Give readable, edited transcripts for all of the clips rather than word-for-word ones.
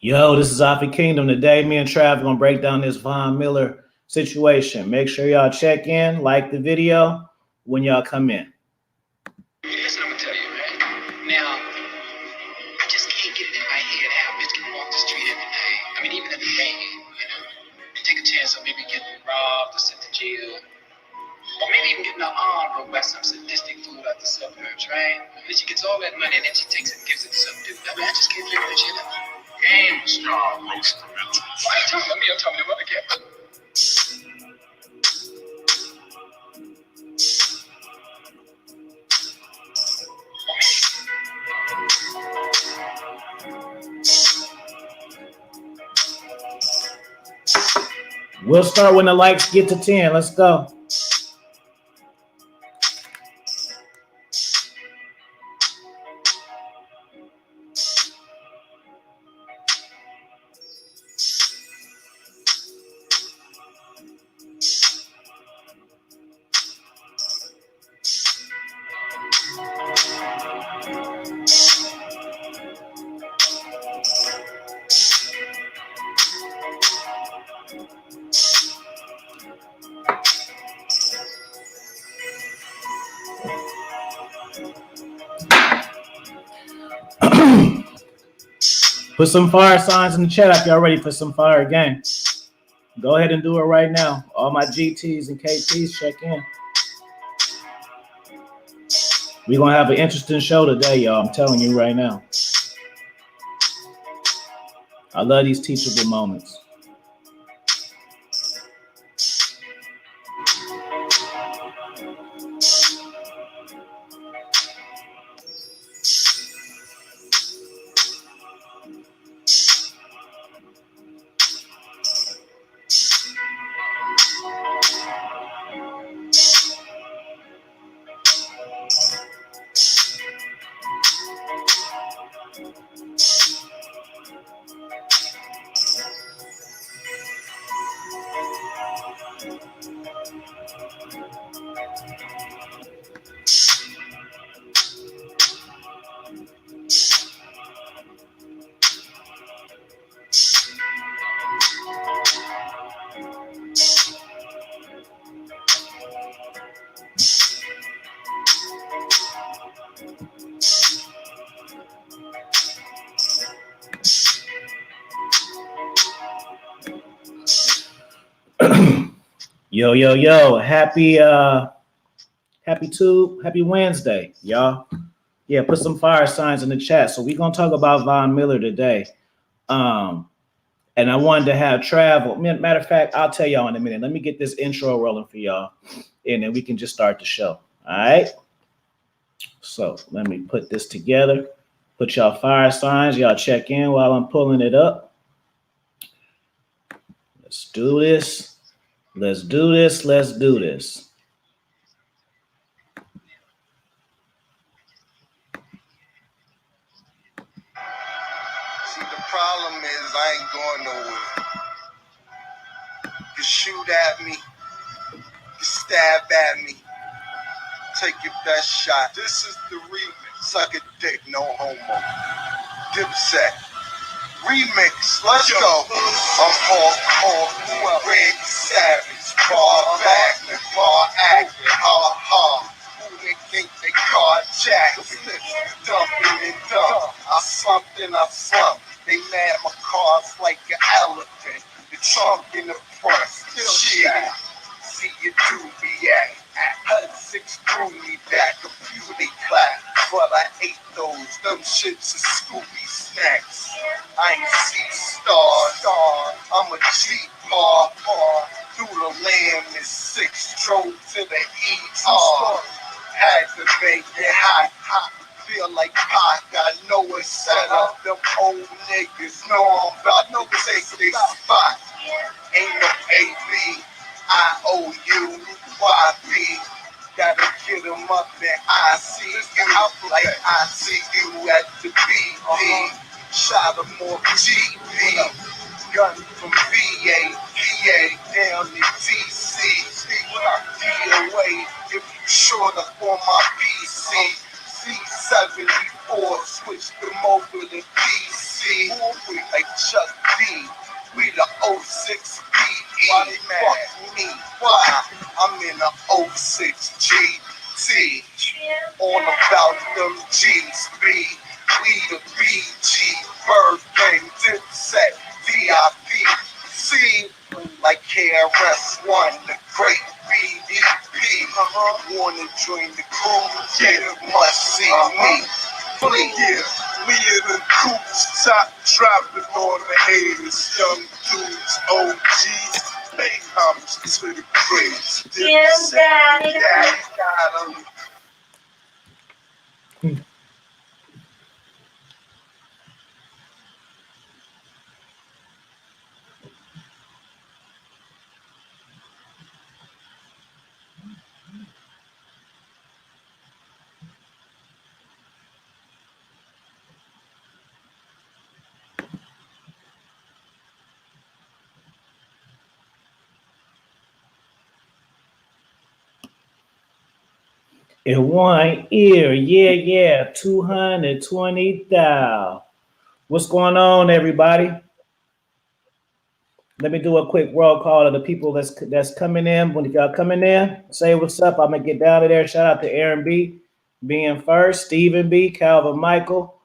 Yo, this is Alpha Kingdom. Today, me and Trav are going to break down this Von Miller situation. Make sure y'all check in, like the video when y'all come in. Listen, I'm going to tell you, man. Now, I just can't get it in my head how a bitch can walk the street every day. I mean, even at the day, and take a chance on maybe getting robbed or sent to jail. Or maybe even getting her arm broke by some sadistic fool out the suburbs, right? And then she gets all that money and then she takes it and gives it to some dude. I mean, I just can't figure that shit out. Game strong, roast the mental. Why are you talking about me? I'm talking about the other We'll start when the likes get to 10. Let's go. Put some fire signs in the chat if y'all ready for some fire game. Go ahead and do it right now. All my GTs and KTs, check in. We're going to have an interesting show today, y'all. I'm telling you right now. I love these teachable moments. Yo, happy Wednesday, y'all. Yeah, put some fire signs in the chat. So we're gonna talk about Von Miller today. And I wanted to have Trav. Matter of fact, I'll tell y'all in a minute. Let me get this intro rolling for y'all, and then we can just start the show. All right. So let me put this together. Put y'all fire signs. Y'all check in while I'm pulling it up. Let's do this. Let's do this. Let's do this. See, the problem is I ain't going nowhere. You shoot at me, you stab at me, take your best shot. This is the remix. Suck a dick, no homo. Dipset. Remix, let's go. I'm Hawk, Red Savage, bar back, bar acting, who they think they carjacking? Dumping and dump. I slumped and I slumped. They mad my car's like an elephant. The trunk in the front, shit. See you do react. Hud 6 threw me back, a few they clap. But I ate those, them shits are Scooby snacks. I ain't C-star, I'm a G-par. Through the land is 6, drove to the E-R. Had to make it hot, feel like Pac. I know it's set up, them old niggas know I'm about to take their spot. Ain't no A-B, I-O-U-Y-B. Gotta get them up in ICU, like I see you at the BD. Shot them more GP, gun from VA, PA, down to DC. DOA, if you short up on my PC. C74 or switch them over to DC. Like Chuck D. We the 06 PE. Fuck me. Why? I'm in the 06 GT. On about them G's. We the BG. Bird game. Dipset. VIP. C. Like KRS-One. The great BDP. Wanna join the crew? Yeah, must see me. Yeah, we in the coops, top dropping on the haters, young dudes, OGs, make homage to the craze. Daddy got 'em. In one ear, yeah, 220,000. What's going on, everybody? Let me do a quick roll call to the people that's coming in. When y'all coming in, say what's up. I'm gonna get down to there. Shout out to Aaron B being first, Stephen B, Calvin Michael,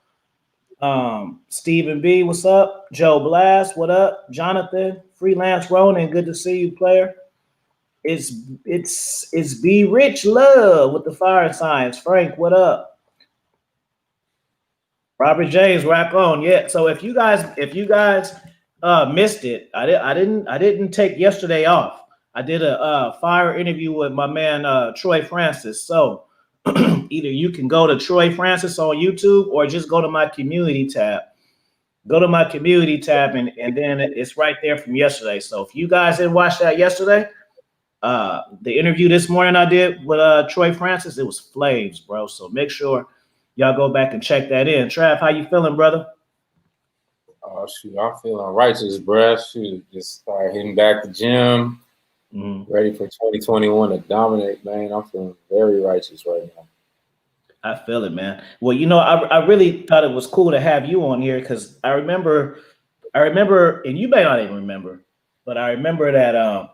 Stephen B, what's up? Joe Blast, what up? Jonathan, Freelance Ronin, good to see you, player. It's B Rich Love with the fire signs. Frank, what up? Robert James, rock on. Yeah. So if you guys missed it, I didn't take yesterday off. I did a fire interview with my man Troy Francis. So either you can go to Troy Francis on YouTube or just go to my community tab. Go to my community tab and then it's right there from yesterday. So if you guys didn't watch that yesterday, the interview this morning I did with Troy Francis, it was flames, bro. So make sure y'all go back and check that in. Trav, how you feeling, brother? Oh, shoot, I'm feeling righteous, bruh. Shoot, just started hitting back the gym, ready for 2021 to dominate, man. I'm feeling very righteous right now. I feel it, man. Well, you know, I really thought it was cool to have you on here because I remember, and you may not even remember, but I remember that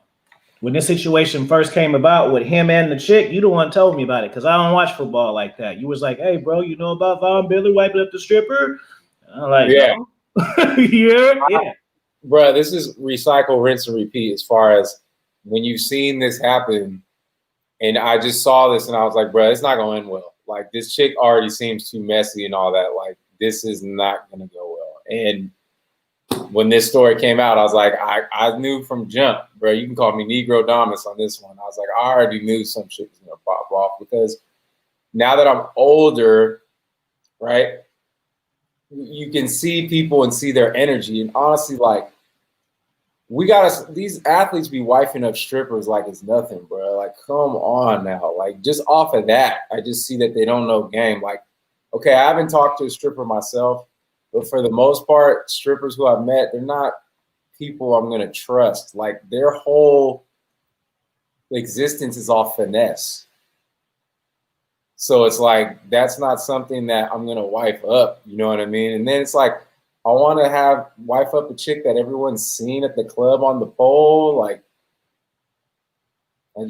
when this situation first came about with him and the chick, you the one told me about it because I don't watch football like that. You was like, hey, bro, you know about Von Miller wiping up the stripper? I'm like, yeah. No. yeah. Bruh, this is recycle, rinse, and repeat as far as when you've seen this happen. And I just saw this and I was like, bruh, it's not going to end well. Like, this chick already seems too messy and all that. Like, this is not going to go well. And when this story came out, I was like, I knew from jump, bro. You can call me Negro Domus on this one. I was like, I already knew some shit was going to pop off because now that I'm older, right, you can see people and see their energy. And honestly, like, these athletes be wifing up strippers like it's nothing, bro. Like, come on now. Like, just off of that, I just see that they don't know game. Like, okay, I haven't talked to a stripper myself, but for the most part, strippers who I've met, they're not people I'm going to trust. Like, their whole existence is all finesse. So it's like, that's not something that I'm going to wife up. You know what I mean? And then it's like, I want to wife up a chick that everyone's seen at the club on the pole. Like, and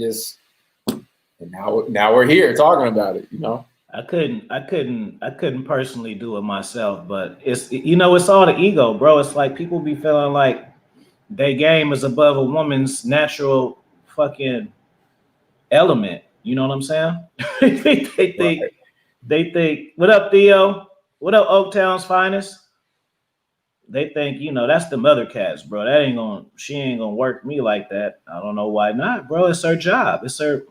now we're here talking about it, you know? I couldn't personally do it myself, but it's all the ego, bro. It's like people be feeling like their game is above a woman's natural fucking element. You know what I'm saying? they think, what up, Theo? What up, Oaktown's finest? They think, that's the mother cats, bro. She ain't gonna work me like that. I don't know why not, bro. It's her job. It's her.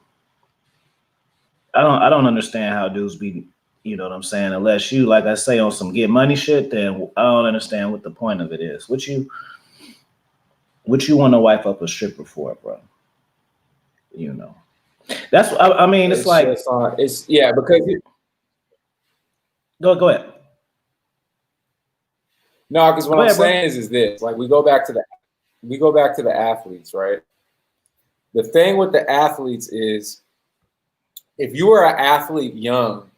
I don't understand how dudes be, you know what I'm saying? Unless you, like I say, on some get money shit, then I don't understand what the point of it is. What you want to wipe up a stripper for, bro? You know. That's I mean, it's like because go ahead. No, because what I'm saying is this: like, we go back to the athletes, right? The thing with the athletes is, if you were an athlete young,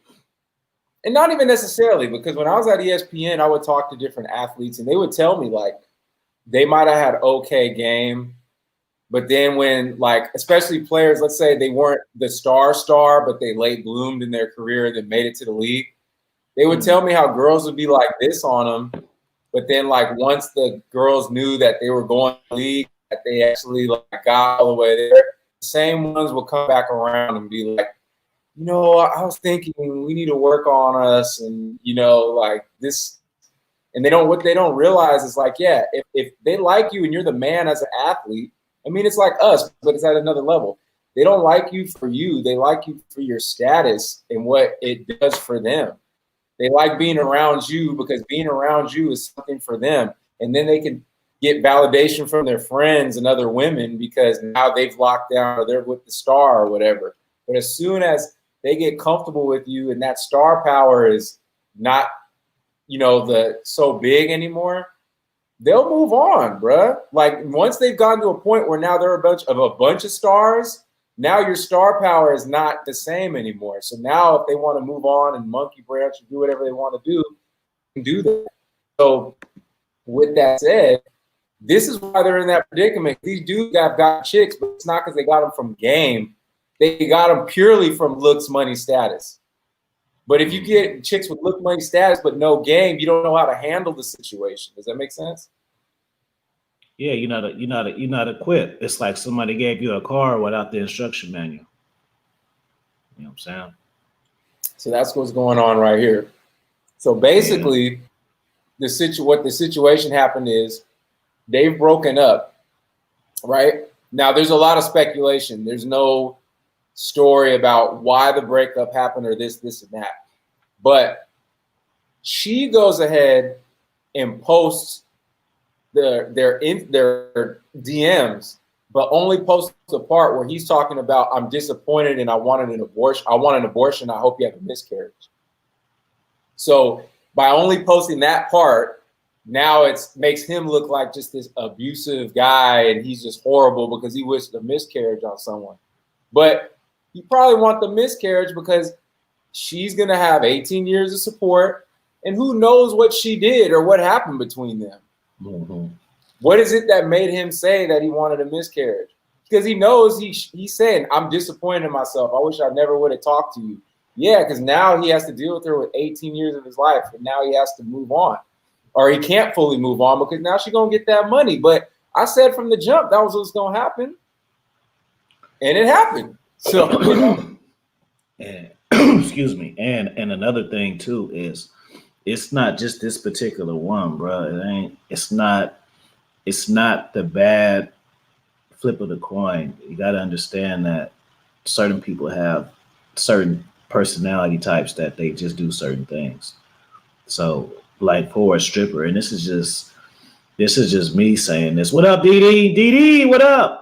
And not even necessarily, because when I was at ESPN, I would talk to different athletes and they would tell me like they might have had okay game, but then when like, especially players, let's say they weren't the star, but they late bloomed in their career and then made it to the league, they would tell me how girls would be like this on them. But then like once the girls knew that they were going to the league, that they actually like got all the way there, the same ones will come back around and be like, you know, I was thinking we need to work on us, and you know, like this, and what they don't realize is like, yeah, if they like you and you're the man as an athlete, I mean, it's like us, but it's at another level. They don't like you for you; they like you for your status and what it does for them. They like being around you because being around you is something for them, and then they can get validation from their friends and other women because now they've locked down or they're with the star or whatever. But as soon as they get comfortable with you and that star power is not, you know, the so big anymore, they'll move on, bruh. Like once they've gotten to a point where now they're a bunch of stars, now your star power is not the same anymore. So now if they want to move on and monkey branch and do whatever they want to do, they can do that. So with that said, this is why they're in that predicament. These dudes have got chicks, but it's not because they got them from game. They got them purely from looks, money, status. But if you get chicks with look, money, status, but no game, you don't know how to handle the situation. Does that make sense? Yeah, you're not equipped. It's like somebody gave you a car without the instruction manual. You know what I'm saying? So that's what's going on right here. So basically, what the situation happened is they've broken up, right? Now there's a lot of speculation. There's no story about why the breakup happened or this and that. But she goes ahead and posts their DMs, but only posts the part where he's talking about, I'm disappointed and I wanted an abortion. I want an abortion. I hope you have a miscarriage. So by only posting that part, now it makes him look like just this abusive guy and he's just horrible because he wished a miscarriage on someone. But you probably want the miscarriage because she's going to have 18 years of support, and who knows what she did or what happened between them. Mm-hmm. What is it that made him say that he wanted a miscarriage? Because he knows he's saying, I'm disappointed in myself. I wish I never would have talked to you. Yeah, because now he has to deal with her with 18 years of his life, and now he has to move on. Or he can't fully move on because now she's going to get that money. But I said from the jump that was what's going to happen. And it happened. So, you know. And excuse me. And another thing too is it's not just this particular one, bro. It's not the bad flip of the coin. You got to understand that certain people have certain personality types that they just do certain things. So like for a stripper, and this is just me saying this. What up, DD? DD, what up?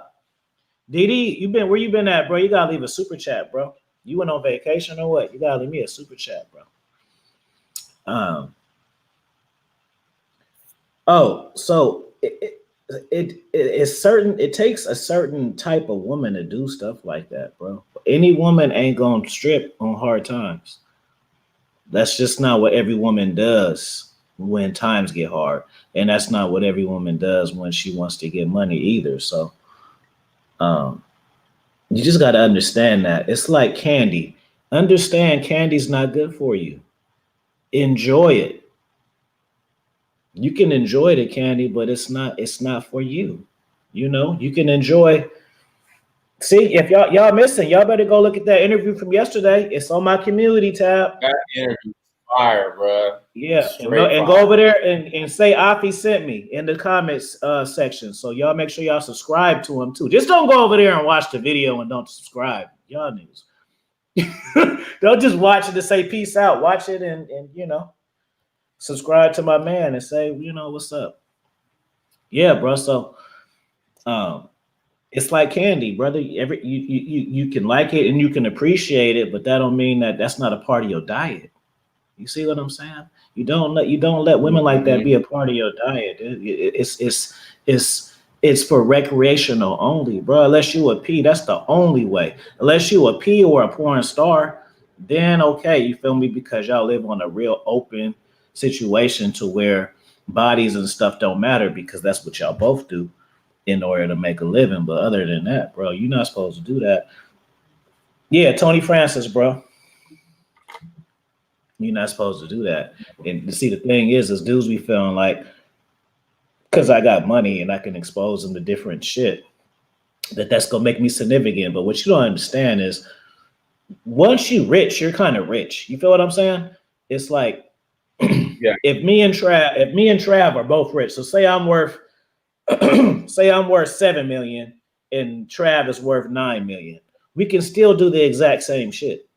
DD, where you been at, bro? You gotta leave a super chat, bro. You went on vacation or what? You gotta leave me a super chat, bro. So it's certain. It takes a certain type of woman to do stuff like that, bro. Any woman ain't gonna strip on hard times. That's just not what every woman does when times get hard, and that's not what every woman does when she wants to get money either. So. You just got to understand that it's like candy. Understand candy's not good for you. Enjoy it. You can enjoy the candy, but it's not for you. You know, you can enjoy. See, if y'all missing, y'all better go look at that interview from yesterday. It's on my community tab. That interview fire, bro. Yeah, and go over there and say Afi sent me in the comments section. So y'all make sure y'all subscribe to him too. Just don't go over there and watch the video and don't subscribe. Y'all niggas. Don't just watch it to say peace out. Watch it and you know, subscribe to my man and say, you know, what's up. Yeah, bro. So it's like candy, brother. You can like it and you can appreciate it, but that don't mean that that's not a part of your diet. You see what I'm saying? You don't let women like that be a part of your diet. It's for recreational only, bro. Unless you a P, that's the only way. Unless you a P or a porn star, then okay, you feel me? Because y'all live on a real open situation to where bodies and stuff don't matter because that's what y'all both do in order to make a living. But other than that, bro, you're not supposed to do that. Yeah, Tony Francis, bro. You're not supposed to do that. And see, the thing is dudes be feeling like, because I got money and I can expose them to different shit, that's gonna make me significant. But what you don't understand is once you rich, you're kind of rich. You feel what I'm saying? It's like Yeah. if me and Trav are both rich. So say I'm worth say I'm worth 7 million and Trav is worth 9 million. We can still do the exact same shit.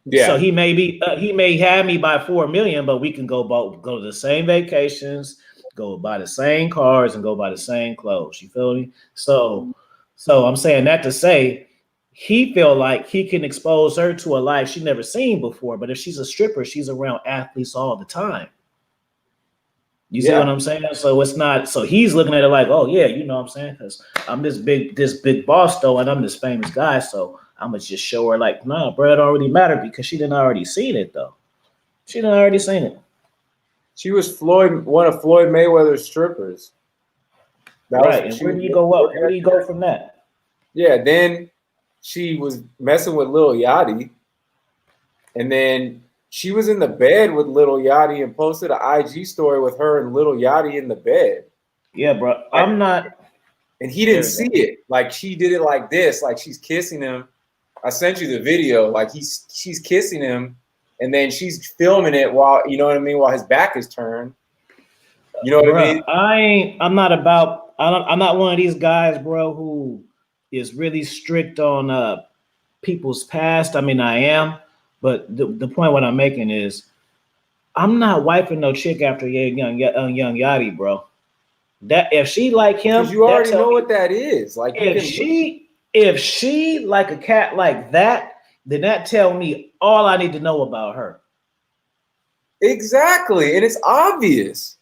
Yeah. So he may have me by 4 million, but we can go to the same vacations, go buy the same cars, and go buy the same clothes. You feel me? So I'm saying that to say he feel like he can expose her to a life she never seen before. But if she's a stripper, she's around athletes all the time. You see what I'm saying? So it's not. So he's looking at it like, oh yeah, you know what I'm saying? Because I'm this big boss though, and I'm this famous guy. So I'm gonna just show her like, nah, bro, it don't really matter because she didn't already seen it though. She didn't already seen it. She was one of Floyd Mayweather's strippers. Right. And where do you go up? Where do you go from that? Yeah. Then she was messing with Lil Yachty, and then she was in the bed with Lil Yachty and posted an IG story with her and Lil Yachty in the bed. Yeah, bro. I'm not. And he didn't see it. Like she did it like this, like she's kissing him. I sent you the video. Like she's kissing him, and then she's filming it while, you know what I mean, while his back is turned. You know what I mean? I'm not one of these guys, bro, who is really strict on people's past. I mean, I am, but the point what I'm making is I'm not wiping no chick after young Yachty, bro. That if she like him, you already know what that is. Like if she like a cat like that, then that tell me all I need to know about her. Exactly, and it's obvious.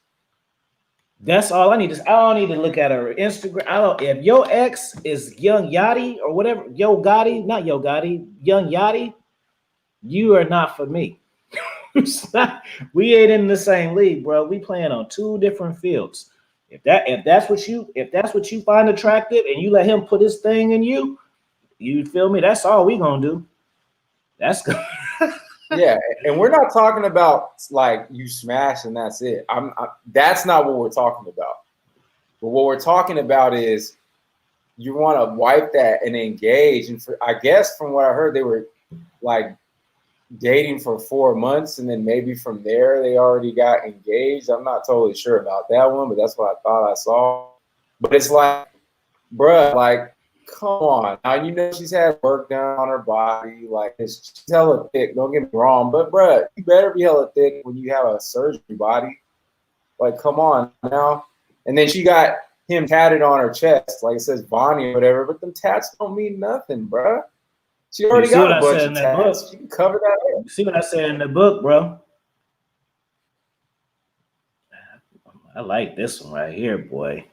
That's all I need. I don't need to look at her Instagram. If your ex is Young Yachty or whatever, Young Yachty, you are not for me. We ain't in the same league, bro. We playing on two different fields. If that's what you find attractive and you let him put his thing in you, you feel me? That's all we gonna do. That's good. Yeah, and we're not talking about like you smash and that's it. That's not what we're talking about. But what we're talking about is you want to wipe that and engage. And I guess from what I heard, they were like dating for 4 months, and then maybe from there they already got engaged. I'm not totally sure about that one, but that's what I thought I saw. But it's like, bruh, like, come on. Now, you know she's had work done on her body. Like, she's hella thick, don't get me wrong. But, bruh, you better be hella thick when you have a surgery body. Like, come on now. And then she got him tatted on her chest. Like, it says Bonnie or whatever. But them tats don't mean nothing, bruh. She already got a bunch of tats. She can cover that up. You see what I said in the book, bro? I like this one right here, boy.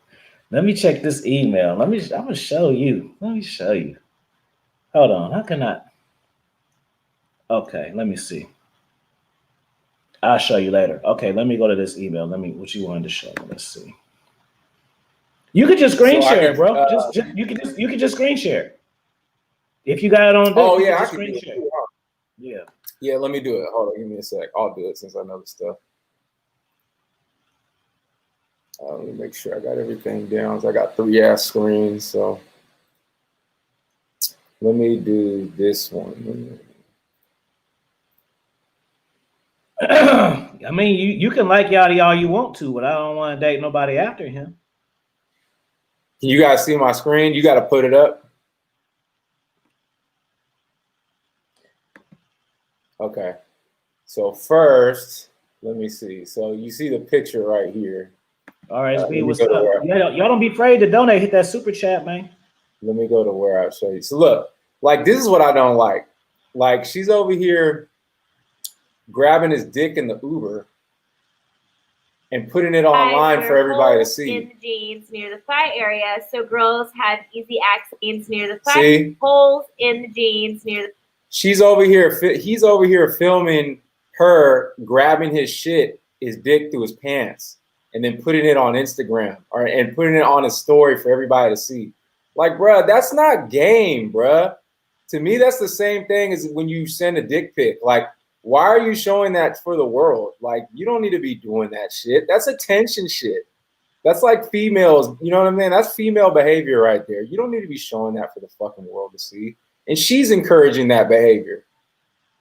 Let me check this email. I'm gonna show you. Let me show you. Hold on. How can I? Okay, let me see. I'll show you later. Okay, let me go to this email. What you wanted to show me. Let's see. You could just screen share it, bro. You can just screen share. If you got it on deck, oh yeah, I can screen share. Yeah. Yeah, let me do it. Hold on, give me a sec. I'll do it since I know the stuff. Let me make sure I got everything down. So I got 3 ass screens, so let me do this one. I mean, you can like Yachty all you want to, but I don't want to date nobody after him. Can you guys see my screen? You got to put it up. Okay. So first, let me see. So you see the picture right here. All right, what's up? Y'all don't be afraid to donate. Hit that super chat, man. Let me go to where I show you. So look, like this is what I don't like. Like she's over here grabbing his dick in the Uber and putting it online for everybody to see. In the jeans near the thigh area, so girls had easy access near the thigh. See? Holes in the jeans near the. He's over here filming her grabbing his dick through his pants, and then putting it on Instagram and putting it on a story for everybody to see. Like, bruh, that's not game, bruh. To me, that's the same thing as when you send a dick pic. Like, why are you showing that for the world? Like, you don't need to be doing that shit. That's attention shit. That's like females, you know what I mean? That's female behavior right there. You don't need to be showing that for the fucking world to see. And she's encouraging that behavior.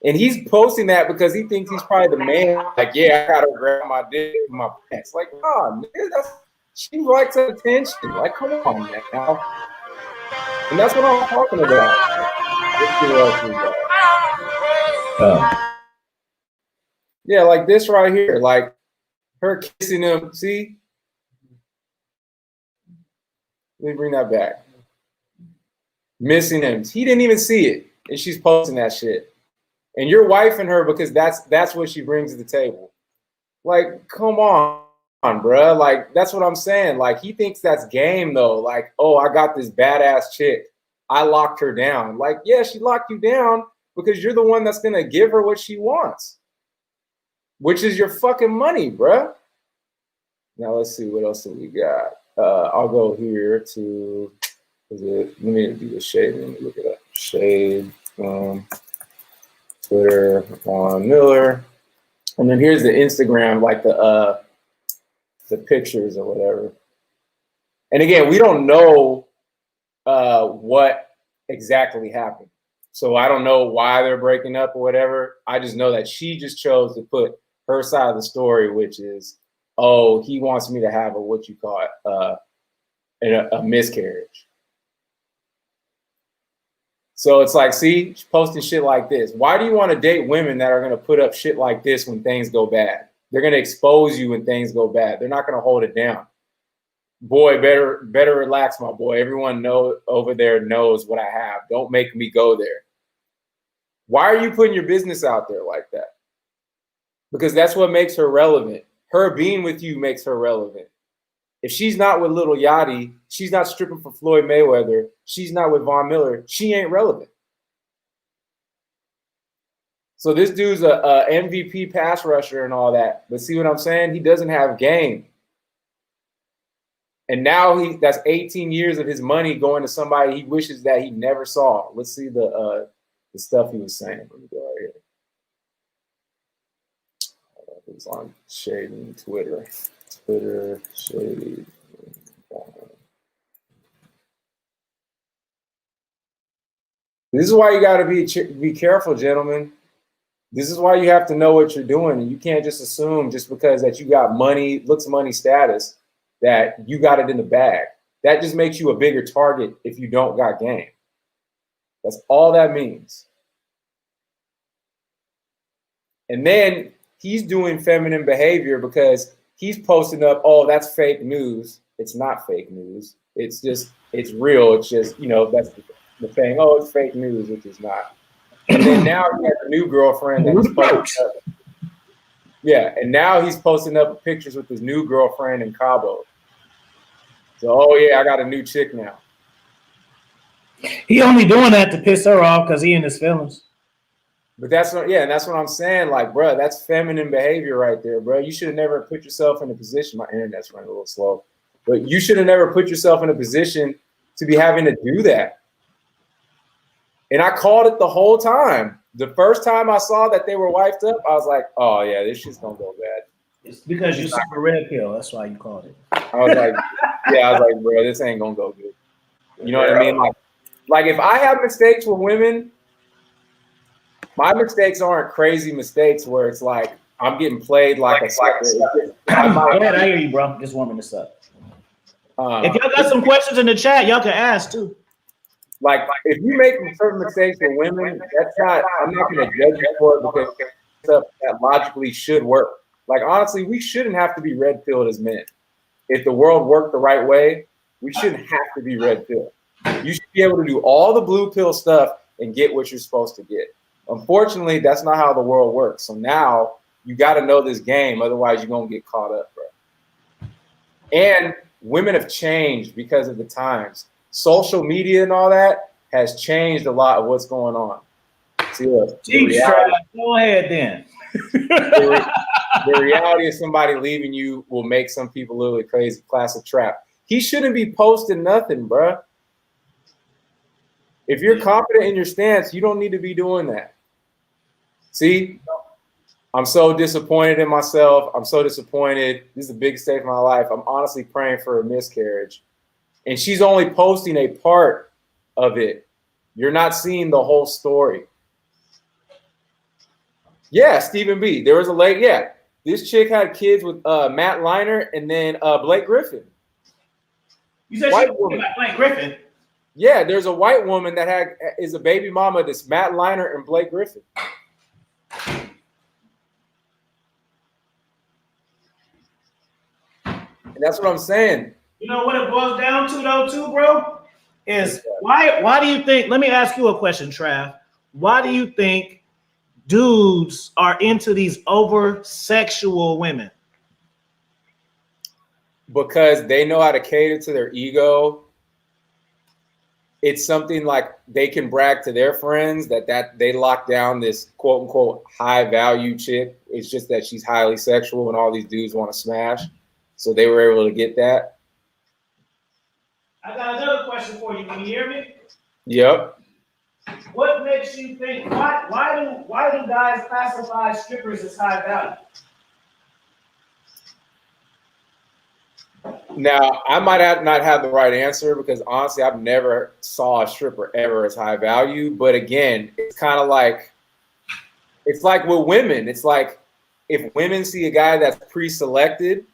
And he's posting that because he thinks he's probably the man. Like, yeah, I gotta grab my dick with my pants. Like, oh, nigga, she likes attention. Like, come on now. And that's what I'm talking about. Yeah, like this right here, like her kissing him. See? Let me bring that back. Missing him. He didn't even see it, and she's posting that shit. And you're wifing her because that's what she brings to the table. Like, come on, bro. Like, that's what I'm saying. Like, he thinks that's game though. Like, oh, I got this badass chick. I locked her down. Like, yeah, she locked you down because you're the one that's gonna give her what she wants, which is your fucking money, bro. Now let's see what else do we got. I'll go here to. Let me do the shade. Let me look it up. Shade. Twitter, vonmiller. And then here's the Instagram, like the pictures or whatever. And again, we don't know what exactly happened. So I don't know why they're breaking up or whatever. I just know that she just chose to put her side of the story, which is, oh, he wants me to have a miscarriage. So it's like, see, she's posting shit like this. Why do you want to date women that are going to put up shit like this when things go bad? They're going to expose you when things go bad. They're not going to hold it down. Boy, better relax, my boy. Everyone over there knows what I have. Don't make me go there. Why are you putting your business out there like that? Because that's what makes her relevant. Her being with you makes her relevant. If she's not with Lil Yachty, she's not stripping for Floyd Mayweather, she's not with Von Miller, she ain't relevant. So this dude's a MVP pass rusher and all that. But see what I'm saying? He doesn't have game. And now that's 18 years of his money going to somebody he wishes that he never saw. Let's see the stuff he was saying. Let me go right here. It was on shading Twitter. Twitter shade. This is why you got to be careful, gentlemen. This is why you have to know what you're doing, and you can't just assume just because that you got money, looks money status, that you got it in the bag. That just makes you a bigger target if you don't got game. That's all that means. And then he's doing feminine behavior because he's posting up, oh, that's fake news. It's not fake news. It's real. It's just, that's the thing. Oh, it's fake news, which is not. And then now he has a new girlfriend that's posting up. Yeah, and now he's posting up pictures with his new girlfriend in Cabo. So, oh yeah, I got a new chick now. He only doing that to piss her off because he in his feelings. But that's what I'm saying. Like, bro, that's feminine behavior right there, bro. You should have never put yourself in a position. My internet's running a little slow, but you should have never put yourself in a position to be having to do that. And I called it the whole time. The first time I saw that they were wifed up, I was like, oh yeah, this shit's gonna go bad. It's because you saw a red pill. That's why you called it. I was like, bro, this ain't gonna go good. You know what I mean? Like if I have mistakes with women, my mistakes aren't crazy mistakes where it's like I'm getting played like a sucker. I hear you, bro. Just warming this up. If y'all got some questions in the chat, y'all can ask too. Like if you make certain mistakes with women, I'm not gonna judge you for it because stuff that logically should work. Like honestly, we shouldn't have to be red pilled as men. If the world worked the right way, we shouldn't have to be red pilled. You should be able to do all the blue pill stuff and get what you're supposed to get. Unfortunately, that's not how the world works. So now you got to know this game, otherwise you're gonna get caught up, bro. And women have changed because of the times. Social media and all that has changed a lot of what's going on. See, look, Jeez, Trav, go ahead then. the reality of somebody leaving you will make some people literally crazy. Classic trap. He shouldn't be posting nothing, bruh. If you're confident in your stance, you don't need to be doing that. See, I'm so disappointed in myself. I'm so disappointed. This is the biggest day of my life. I'm honestly praying for a miscarriage. And she's only posting a part of it. You're not seeing the whole story. Yeah, Stephen B. There was a late, yeah. This chick had kids with Matt Leinart and then Blake Griffin. You said she was about Blake Griffin? Yeah, there's a white woman that is a baby mama that's Matt Leinart and Blake Griffin. And that's what I'm saying. You know what it boils down to though, too, bro? Is why do you think, let me ask you a question, Trav. Why do you think dudes are into these over sexual women? Because they know how to cater to their ego. It's something like they can brag to their friends that they lock down this quote unquote high value chick. It's just that she's highly sexual and all these dudes want to smash. So they were able to get that. I got another question for you. Can you hear me? Yep. What makes you think, why do guys classify strippers as high value? Now, I might not have the right answer because honestly, I've never saw a stripper ever as high value. But again, it's kind of like, it's like with women. It's like if women see a guy that's pre-selected,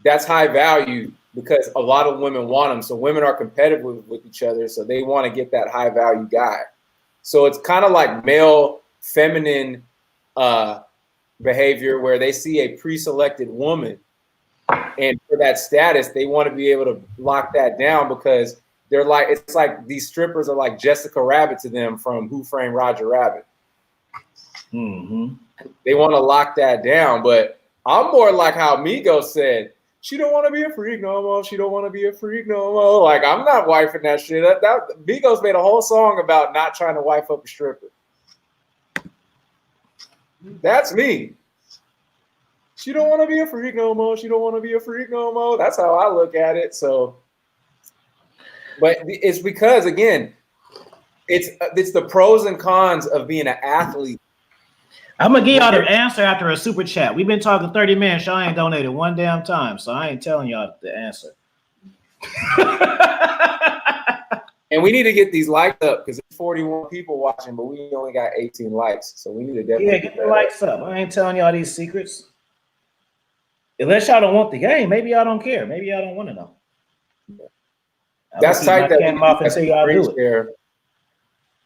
that's high value because a lot of women want them. So women are competitive with each other. So they want to get that high value guy. So it's kind of like male feminine behavior where they see a pre-selected woman. And for that status, they want to be able to lock that down because they're like, it's like these strippers are like Jessica Rabbit to them from Who Framed Roger Rabbit. Mm-hmm. They want to lock that down. But I'm more like how Migos said, she don't want to be a freak no more. She don't want to be a freak no more. Like, I'm not wifing that shit up. Migos made a whole song about not trying to wife up a stripper. That's me. She don't want to be a freak no more. She don't want to be a freak no more. That's how I look at it. So, but it's because, again, it's the pros and cons of being an athlete. I'm gonna give y'all the answer after a super chat. We've been talking 30 minutes. Y'all ain't donated one damn time, so I ain't telling y'all the answer. And we need to get these likes up because there's 41 people watching, but we only got 18 likes. So we need to definitely get the likes up. I ain't telling y'all these secrets. Unless y'all don't want the game, maybe y'all don't care. Maybe y'all don't want to know. That's tight that we can off until y'all do it.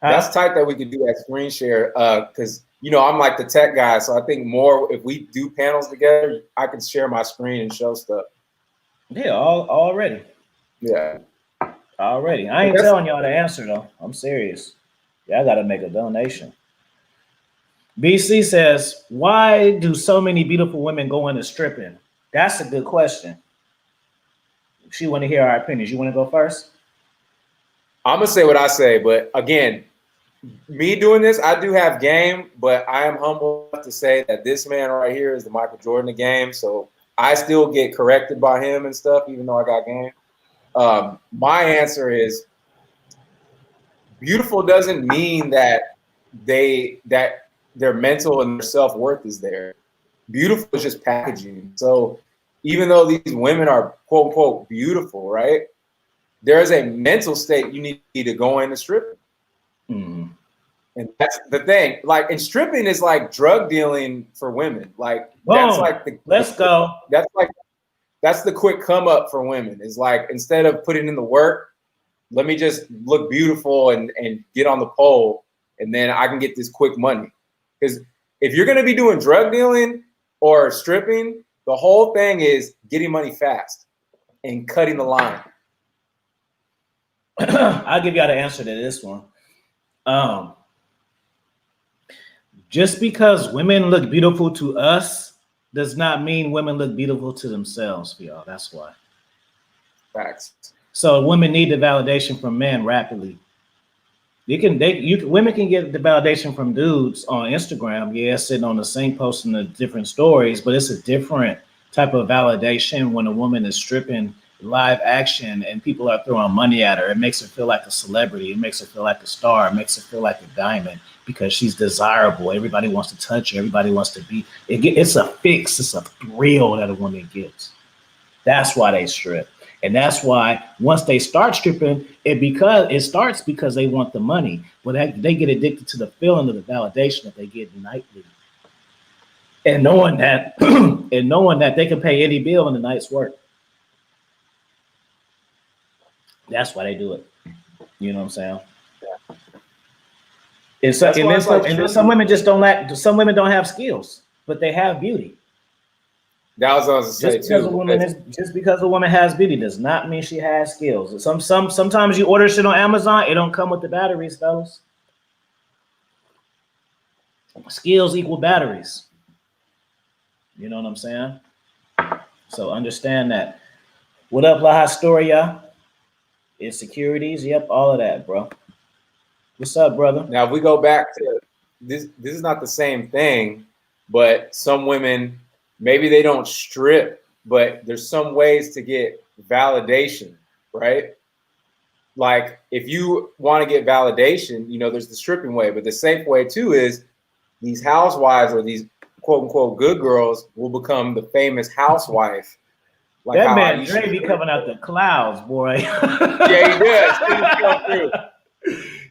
That's tight that we could do that screen share because I'm like the tech guy, so I think more if we do panels together, I can share my screen and show stuff. Yeah, already. Yeah, already. I ain't telling y'all the answer though. I'm serious. Y'all got to make a donation. BC says, why do so many beautiful women go into stripping? That's a good question. She want to hear our opinions. You want to go first? I'm going to say what I say, but again, me doing this, I do have game, but I am humble enough to say that this man right here is the Michael Jordan of the game, so I still get corrected by him and stuff, even though I got game. My answer is beautiful doesn't mean that their mental and their self-worth is there. Beautiful is just packaging. So even though these women are quote unquote beautiful, right? There is a mental state you need to go into stripping. Mm-hmm. And that's the thing. Like, and stripping is like drug dealing for women. Like, that's like that's the quick come up for women. Is like, instead of putting in the work, let me just look beautiful and get on the pole, and then I can get this quick money. Because if you're going to be doing drug dealing or stripping, the whole thing is getting money fast and cutting the line. I'll give y'all the answer to this one. Just because women look beautiful to us does not mean women look beautiful to themselves, for y'all. That's why. Facts. So women need the validation from men rapidly. Women can get the validation from dudes on Instagram, yeah, sitting on the sink posting the different stories, but it's a different type of validation when a woman is stripping live action and people are throwing money at her. It makes her feel like a celebrity. It makes her feel like a star. It makes her feel like a diamond because she's desirable. Everybody wants to touch her. Everybody wants to be. It's a fix. It's a thrill that a woman gets. That's why they strip. And that's why once they start stripping, it starts because they want the money, but they get addicted to the feeling of the validation that they get nightly, and knowing that they can pay any bill in the night's work. That's why they do it. You know what I'm saying? And some women just don't lack. Some women don't have skills, but they have beauty. That was what I was going to say too. Just because a woman has beauty does not mean she has skills. Sometimes you order shit on Amazon, it don't come with the batteries, fellas. Skills equal batteries. You know what I'm saying? So understand that. What up, La Historia? Insecurities, yep, all of that, bro. What's up, brother? Now, if we go back to this is not the same thing, but some women, maybe they don't strip, but there's some ways to get validation, right? Like if you want to get validation, there's the stripping way, but the safe way too is these housewives or these quote unquote good girls will become the famous housewife. Like that man Dre be coming out the clouds, boy. Yeah, he does. He come through.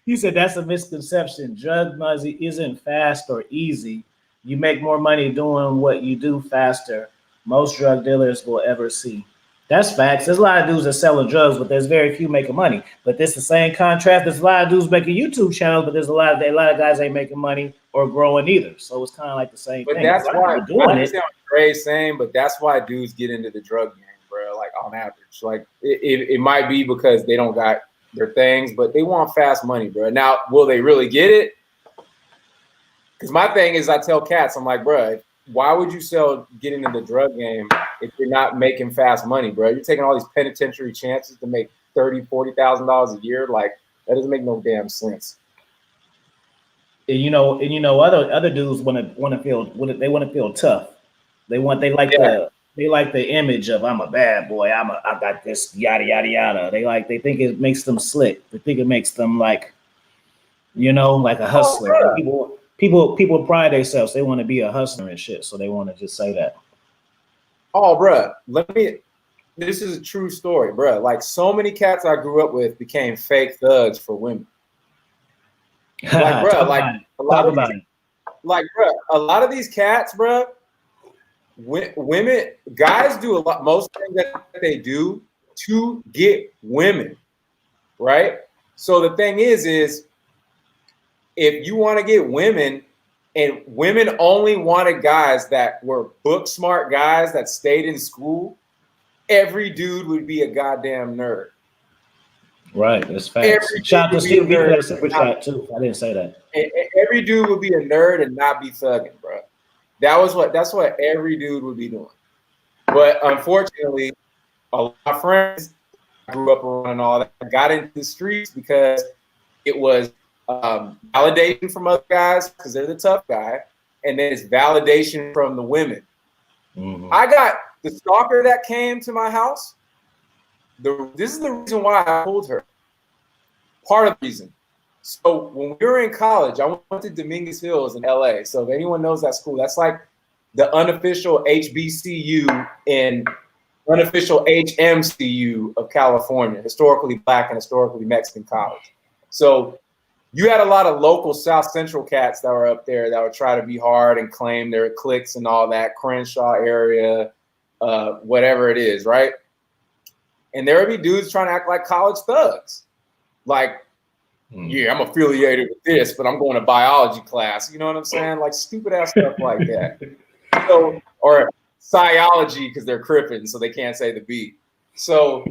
He said that's a misconception. Drug money isn't fast or easy. You make more money doing what you do faster. Most drug dealers will ever see. That's facts. There's a lot of dudes that selling drugs, but there's very few making money. But this the same contrast. There's a lot of dudes making YouTube channels, but there's a lot of guys ain't making money or growing either. So it's kind of like the same thing. But that's why I understand what Dre's saying, but that's why dudes get into the drug game, bro. Like on average, like it might be because they don't got their things, but they want fast money, bro. Now, will they really get it? Because my thing is, I tell cats, I'm like, bro, why would you get into the drug game if you're not making fast money, bro? You're taking all these penitentiary chances to make $30,000, $40,000 a year. Like that doesn't make no damn sense. And other dudes want to feel tough. They like the image of I'm a bad boy. I got this yada yada yada. They think it makes them slick. They think it makes them like a hustler. Oh, People pride themselves. They want to be a hustler and shit. So they want to just say that. Oh, bro, this is a true story, bro. Like so many cats I grew up with became fake thugs for women. Like, bro, a lot of these cats, bro, women, guys do a lot. Most things that they do to get women, right? So the thing is if you want to get women, and women only wanted guys that were book smart guys that stayed in school, every dude would be a goddamn nerd. Right, that's facts. Shout out to Steve for super chat too. I didn't say that. Every dude would be a nerd and not be thugging, bro. That's what every dude would be doing. But unfortunately, a lot of friends I grew up around and all that got into the streets because it was validation from other guys because they're the tough guy, and then it's validation from the women. Mm-hmm. I got the stalker that came to my house. This is the reason why I pulled her. Part of the reason. So when we were in college, I went to Dominguez Hills in LA. So if anyone knows that school, that's like the unofficial HBCU and unofficial HMCU of California, historically Black and historically Mexican college. So you had a lot of local South Central cats that were up there that would try to be hard and claim their cliques and all that, Crenshaw area, whatever it is, right? And there would be dudes trying to act like college thugs. Like, yeah, I'm affiliated with this, but I'm going to biology class. You know what I'm saying? Like stupid ass stuff like that. So, or Sciology because they're crippin', so they can't say the B. So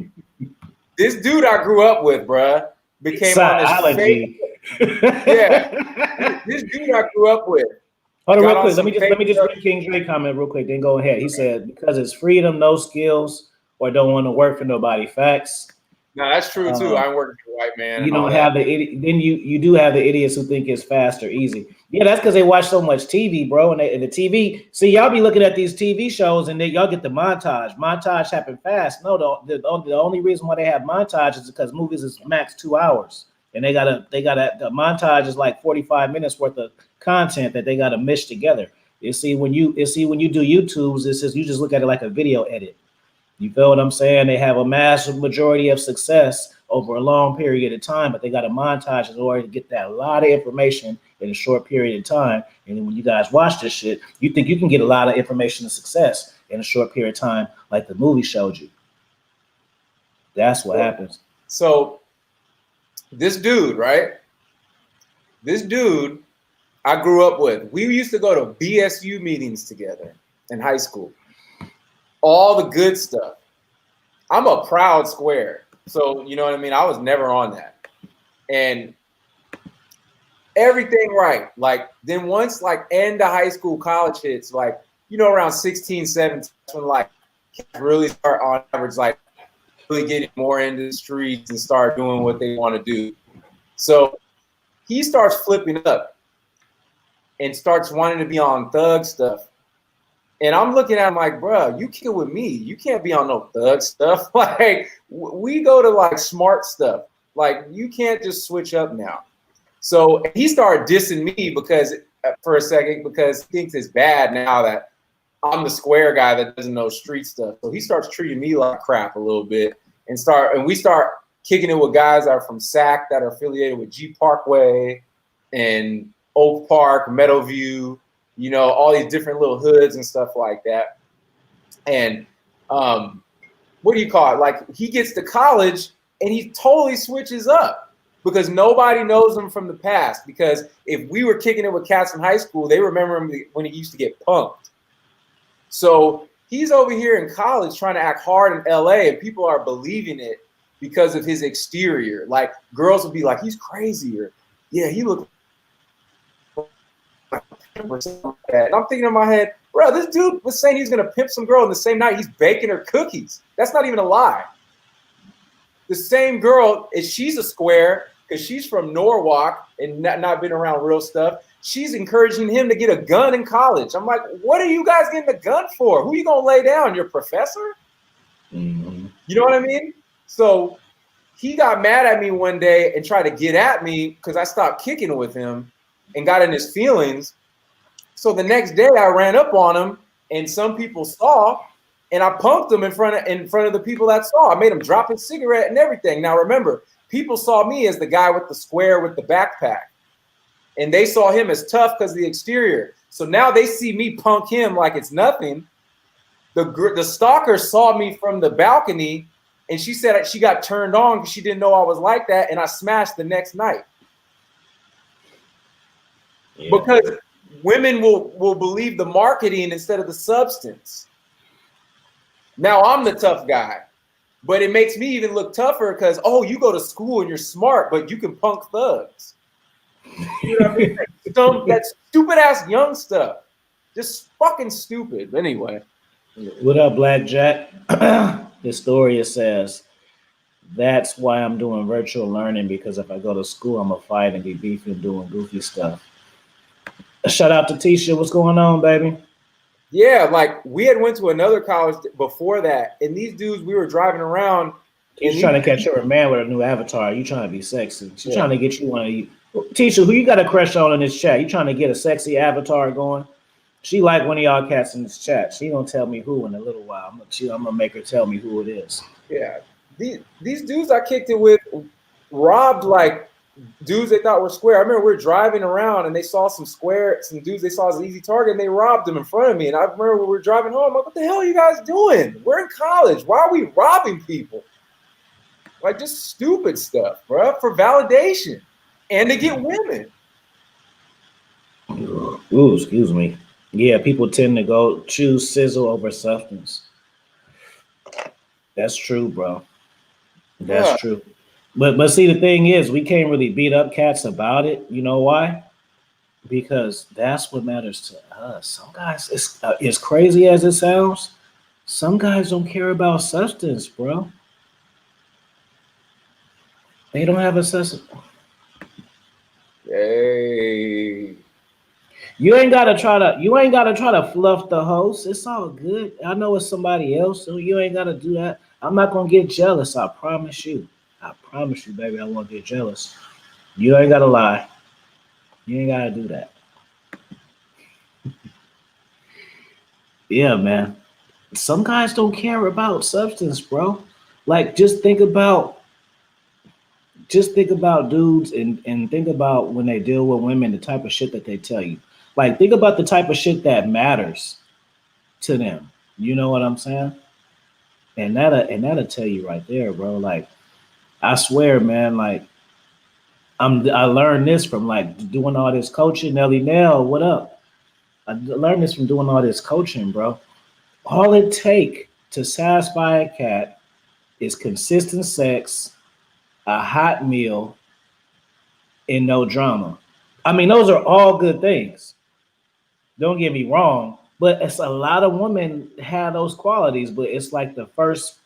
this dude I grew up with, bruh, became on this fake. Yeah, this dude I grew up with. Hold on, real quick. Let me just read King Dre comment real quick. Then go ahead. He said because it's freedom, no skills, or don't want to work for nobody. Facts. No, that's true too. I'm working for a white man. You don't have the idiot. Then you do have the idiots who think it's fast or easy. Yeah, that's because they watch so much TV, bro. And the TV. See, y'all be looking at these TV shows and then y'all get the montage. Montage happen fast. No, the only reason why they have montage is because movies is max 2 hours, and the montage is like 45 minutes worth of content that they gotta mesh together. You see, when you do YouTube's, it says you just look at it like a video edit. You feel what I'm saying? They have a massive majority of success over a long period of time, but they got a montage in order to get that a lot of information in a short period of time. And then when you guys watch this shit, you think you can get a lot of information and success in a short period of time, like the movie showed you. That's what happens. So this dude, right? This dude I grew up with. We used to go to BSU meetings together in high school. All the good stuff. I'm a proud square. So, you know what I mean? I was never on that. And everything right. Like, then once, like, end of high school, college hits, like, you know, around 16, 17, when, like, kids really start on average, like, really getting more into the streets and start doing what they want to do. So he starts flipping up and starts wanting to be on thug stuff. And I'm looking at him like, bro, you kill with me. You can't be on no thug stuff. Like, we go to like smart stuff. Like, you can't just switch up now. So he started dissing me for a second because he thinks it's bad now that I'm the square guy that doesn't know street stuff. So he starts treating me like crap a little bit and we start kicking it with guys that are from SAC that are affiliated with G Parkway and Oak Park, Meadowview, you know, all these different little hoods and stuff like that. And what do you call it? Like, he gets to college and he totally switches up because nobody knows him from the past. Because if we were kicking it with cats in high school, they remember him when he used to get punked. So he's over here in college trying to act hard in LA, and people are believing it because of his exterior. Like, girls will be like, he's crazy, or yeah, he looks. And I'm thinking in my head, bro, this dude was saying he's gonna pimp some girl, and the same night he's baking her cookies. That's not even a lie. The same girl, she's a square because she's from Norwalk and not been around real stuff. She's encouraging him to get a gun in college. I'm like, what are you guys getting the gun for? Who are you gonna lay down? Your professor? Mm-hmm. You know what I mean? So he got mad at me one day and tried to get at me because I stopped kicking with him and got in his feelings. So the next day I ran up on him and some people saw, and I punked him in front of the people that saw. I made him drop his cigarette and everything. Now remember, people saw me as the guy with the square with the backpack, and they saw him as tough because of the exterior. So now they see me punk him like it's nothing. The stalker saw me from the balcony, and she said she got turned on because she didn't know I was like that, and I smashed the next night. Yeah. Because women will believe the marketing instead of the substance. Now I'm the tough guy, but it makes me even look tougher because, oh, you go to school and you're smart, but you can punk thugs. You know what I mean? That stupid ass young stuff. Just fucking stupid. Anyway. What up, Blackjack? Historia says, that's why I'm doing virtual learning, because if I go to school, I'm going to fight and be beefy and doing goofy stuff. Shout out to Tisha. What's going on, baby? Yeah, like we had went to another college before that, and these dudes, we were driving around. He's trying to catch her a man with a new avatar. You trying to be sexy. She's trying to get you one of you. Tisha, who you got a crush on in this chat? You trying to get a sexy avatar going? She like one of y'all cats in this chat. She gonna tell me who in a little while. I'm gonna make her tell me who it is. Yeah, these dudes I kicked it with robbed like dudes they thought were square. I remember we were driving around and they saw some dudes they saw as an easy target, and they robbed them in front of me. And I remember when we were driving home, I'm like, what the hell are you guys doing? We're in college. Why are we robbing people? Like, just stupid stuff, bro, for validation and to get women. Ooh, excuse me. Yeah, people tend to choose sizzle over substance. That's true, bro. That's true. But see, the thing is, we can't really beat up cats about it. You know why? Because that's what matters to us. Some guys, as crazy as it sounds, some guys don't care about substance, bro. They don't have accessible. Hey. You ain't gotta try to fluff the host. It's all good. I know it's somebody else, so you ain't gotta do that. I'm not gonna get jealous. I promise you. I promise you, baby. I won't get jealous. You ain't gotta lie. You ain't gotta do that. Yeah, man. Some guys don't care about substance, bro. Like just think about dudes and think about when they deal with women, the type of shit that they tell you. Like think about the type of shit that matters to them. You know what I'm saying? And that'll tell you right there, bro. Like I swear, man, like I learned this from like doing all this coaching. Nelly Nell, what up? I learned this from doing all this coaching, bro. All it take to satisfy a cat is consistent sex, a hot meal, and no drama. I mean, those are all good things. Don't get me wrong, but it's a lot of women have those qualities, but it's like the first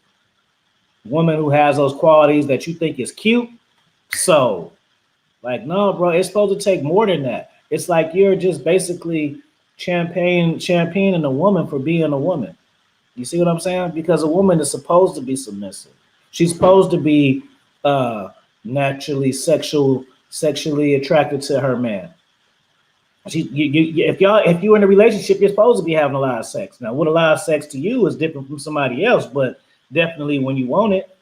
woman who has those qualities that you think is cute. So, like, no, bro, it's supposed to take more than that. It's like you're just basically championing a woman for being a woman. You see what I'm saying? Because a woman is supposed to be submissive. She's supposed to be naturally sexually attracted to her man. If you're in a relationship, you're supposed to be having a lot of sex. Now, what a lot of sex to you is different from somebody else, but definitely when you want it,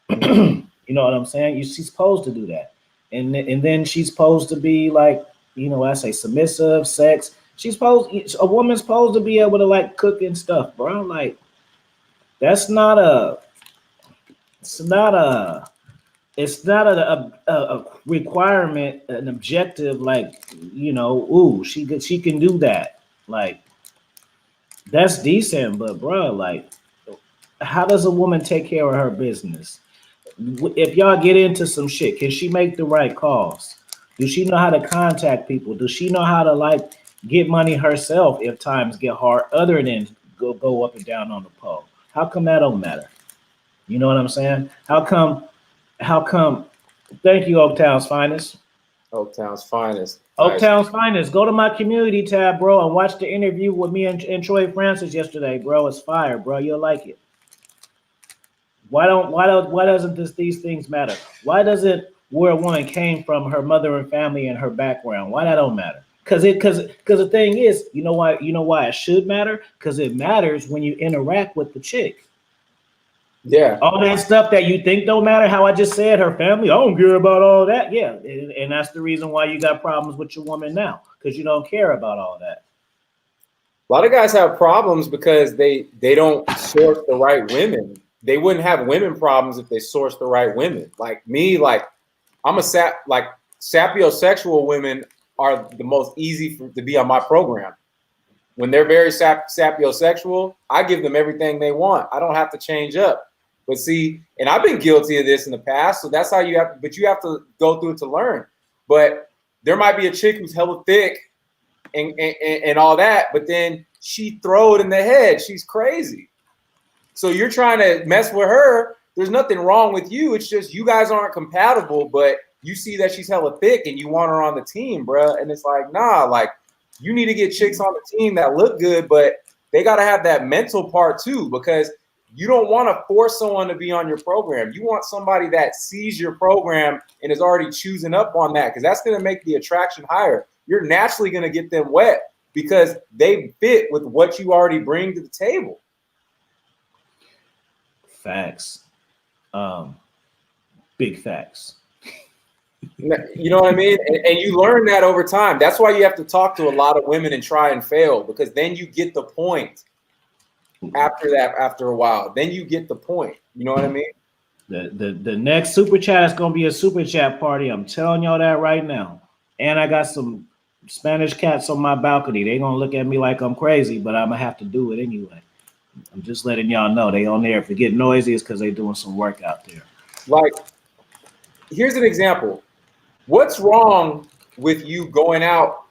you know what I'm saying? She's supposed to do that, and then she's supposed to be like, I say submissive, sex. A woman's supposed to be able to like cook and stuff, bro. Like that's not a, it's not a, it's not a requirement, an objective. Like ooh, she can do that. Like that's decent, but bro, like, how does a woman take care of her business? If y'all get into some shit, can she make the right calls? Does she know how to contact people? Does she know how to like get money herself if times get hard, other than go up and down on the pole? How come that don't matter? You know what I'm saying? How come? Thank you, Oaktown's finest. Oaktown's finest. Oaktown's finest. Go to my community tab, bro, and watch the interview with me and Troy Francis yesterday, bro. It's fire, bro. You'll like it. Why doesn't these things matter? Why doesn't where a woman came from, her mother and family and her background? Why that don't matter? Because the thing is, you know why it should matter? Because it matters when you interact with the chick. Yeah. All that stuff that you think don't matter, how I just said, her family, I don't care about all that. Yeah. And that's the reason why you got problems with your woman now, because you don't care about all that. A lot of guys have problems because they don't source the right women. They wouldn't have women problems if they sourced the right women. Like me, like I'm sapiosexual women are the most easy to be on my program. When they're very sapiosexual, I give them everything they want. I don't have to change up. But see, and I've been guilty of this in the past, so that's how you have to go through it to learn. But there might be a chick who's hella thick and all that, but then she throw it in the head. She's crazy. So you're trying to mess with her. There's nothing wrong with you. It's just you guys aren't compatible, but you see that she's hella thick and you want her on the team, bro. And it's like, nah, like you need to get chicks on the team that look good, but they got to have that mental part too, because you don't want to force someone to be on your program. You want somebody that sees your program and is already choosing up on that, because that's going to make the attraction higher. You're naturally going to get them wet because they fit with what you already bring to the table. Facts. Big facts. You know what I mean? And you learn that over time. That's why you have to talk to a lot of women and try and fail, because then you get the point. After a while, then you get the point. You know what I mean? The next super chat is gonna be a super chat party. I'm telling y'all that right now. And I got some Spanish cats on my balcony. They gonna look at me like I'm crazy, but I'm gonna have to do it anyway. I'm just letting y'all know they on there. If they get noisy, it's because they doing some work out there. Like, here's an example. What's wrong with you going out?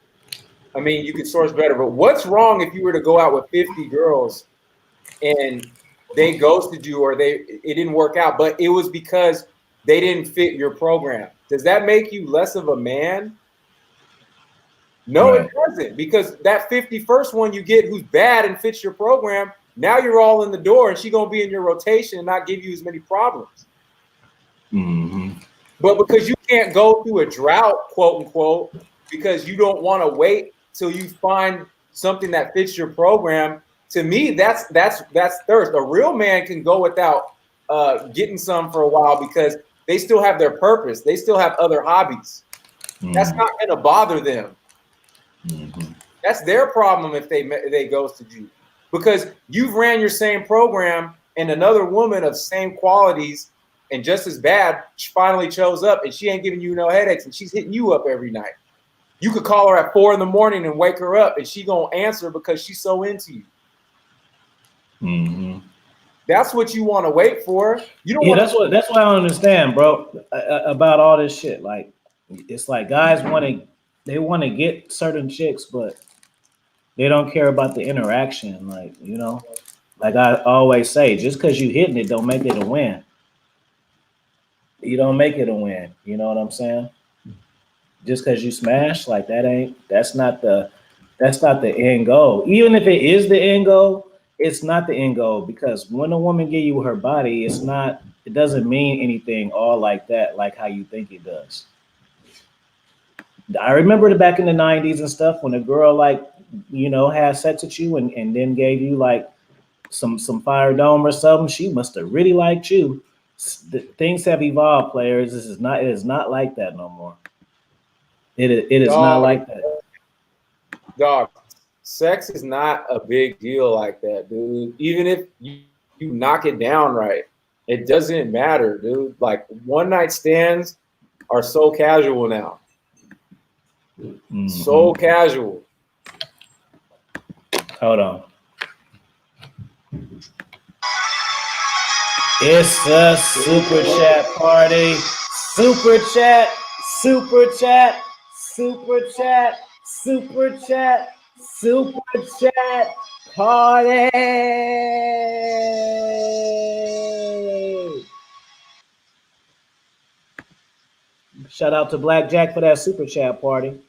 I mean, you could source better, but what's wrong if you were to go out with 50 girls and they ghosted you or it didn't work out, but it was because they didn't fit your program. Does that make you less of a man? No, Right. it doesn't, because that 51st one you get who's bad and fits your program, now you're all in the door and she's going to be in your rotation and not give you as many problems. Mm-hmm. But because you can't go through a drought, quote unquote, because you don't want to wait till you find something that fits your program, to me, that's thirst. A real man can go without getting some for a while because they still have their purpose. They still have other hobbies. Mm-hmm. That's not going to bother them. Mm-hmm. That's their problem if they ghosted you, because you've ran your same program and another woman of same qualities and just as bad finally shows up and she ain't giving you no headaches and she's hitting you up every night. You could call her at 4 a.m. and wake her up and she gonna answer because she's so into you. Mm-hmm. That's what you want to wait for. You don't. Yeah, that's what I don't understand, bro, about all this shit. Like, it's like guys want to get certain chicks, but they don't care about the interaction. Like, you know, like I always say, just because you hitting it don't make it a win. You don't make it a win. You know what I'm saying? Just because you smash, like that's not the end goal. Even if it is the end goal, it's not the end goal, because when a woman give you her body, it doesn't mean anything all like that, like how you think it does. I remember back in the 90s and stuff when a girl, like, you know, had sex with you and then gave you like some fire dome or something, she must have really liked you. Things have evolved, players. It is not like that no more. It is not like that. Dog, sex is not a big deal like that, dude. Even if you knock it down right, it doesn't matter, dude. Like, one night stands are so casual now. Mm-hmm. So casual. Hold on. It's a super chat party. Super chat. Super chat. Super chat. Super chat. Super chat party. Shout out to Black Jack for that super chat party.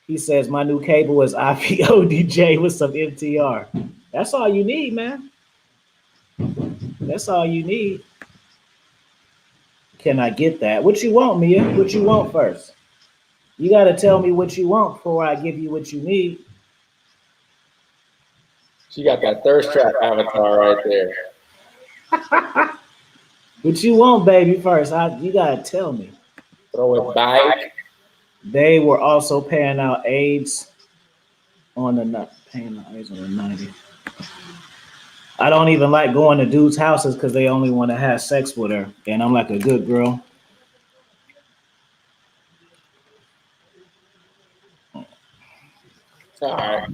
He says my new cable is IPODJ with some MTR. That's all you need, man. That's all you need. Can I get that? What you want, Mia? What you want first? You got to tell me what you want before I give you what you need. She got that thirst trap avatar right there. What you want, baby, first? You got to tell me. Throw it back. They were also paying out AIDS on the 90. I don't even like going to dudes' houses because they only want to have sex with her, and I'm like a good girl. All right.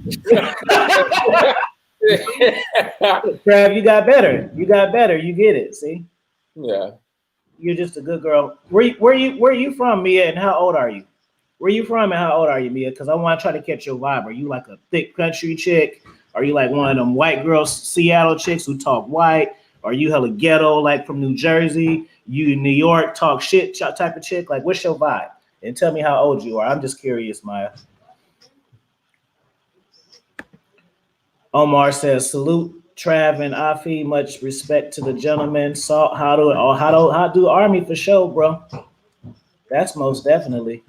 Trav, you got better. You got better. You get it. See? Yeah. You're just a good girl. Where you from, Mia, and how old are you? Where you from and how old are you, Mia? Because I want to try to catch your vibe. Are you like a thick country chick? Are you like one of them white girls, Seattle chicks who talk white? Are you hella ghetto, like from New Jersey? You in New York, talk shit type of chick? Like, what's your vibe? And tell me how old you are. I'm just curious, Maya. Omar says, salute Trav and Afi. Much respect to the gentleman. How do Army for show, bro? That's most definitely.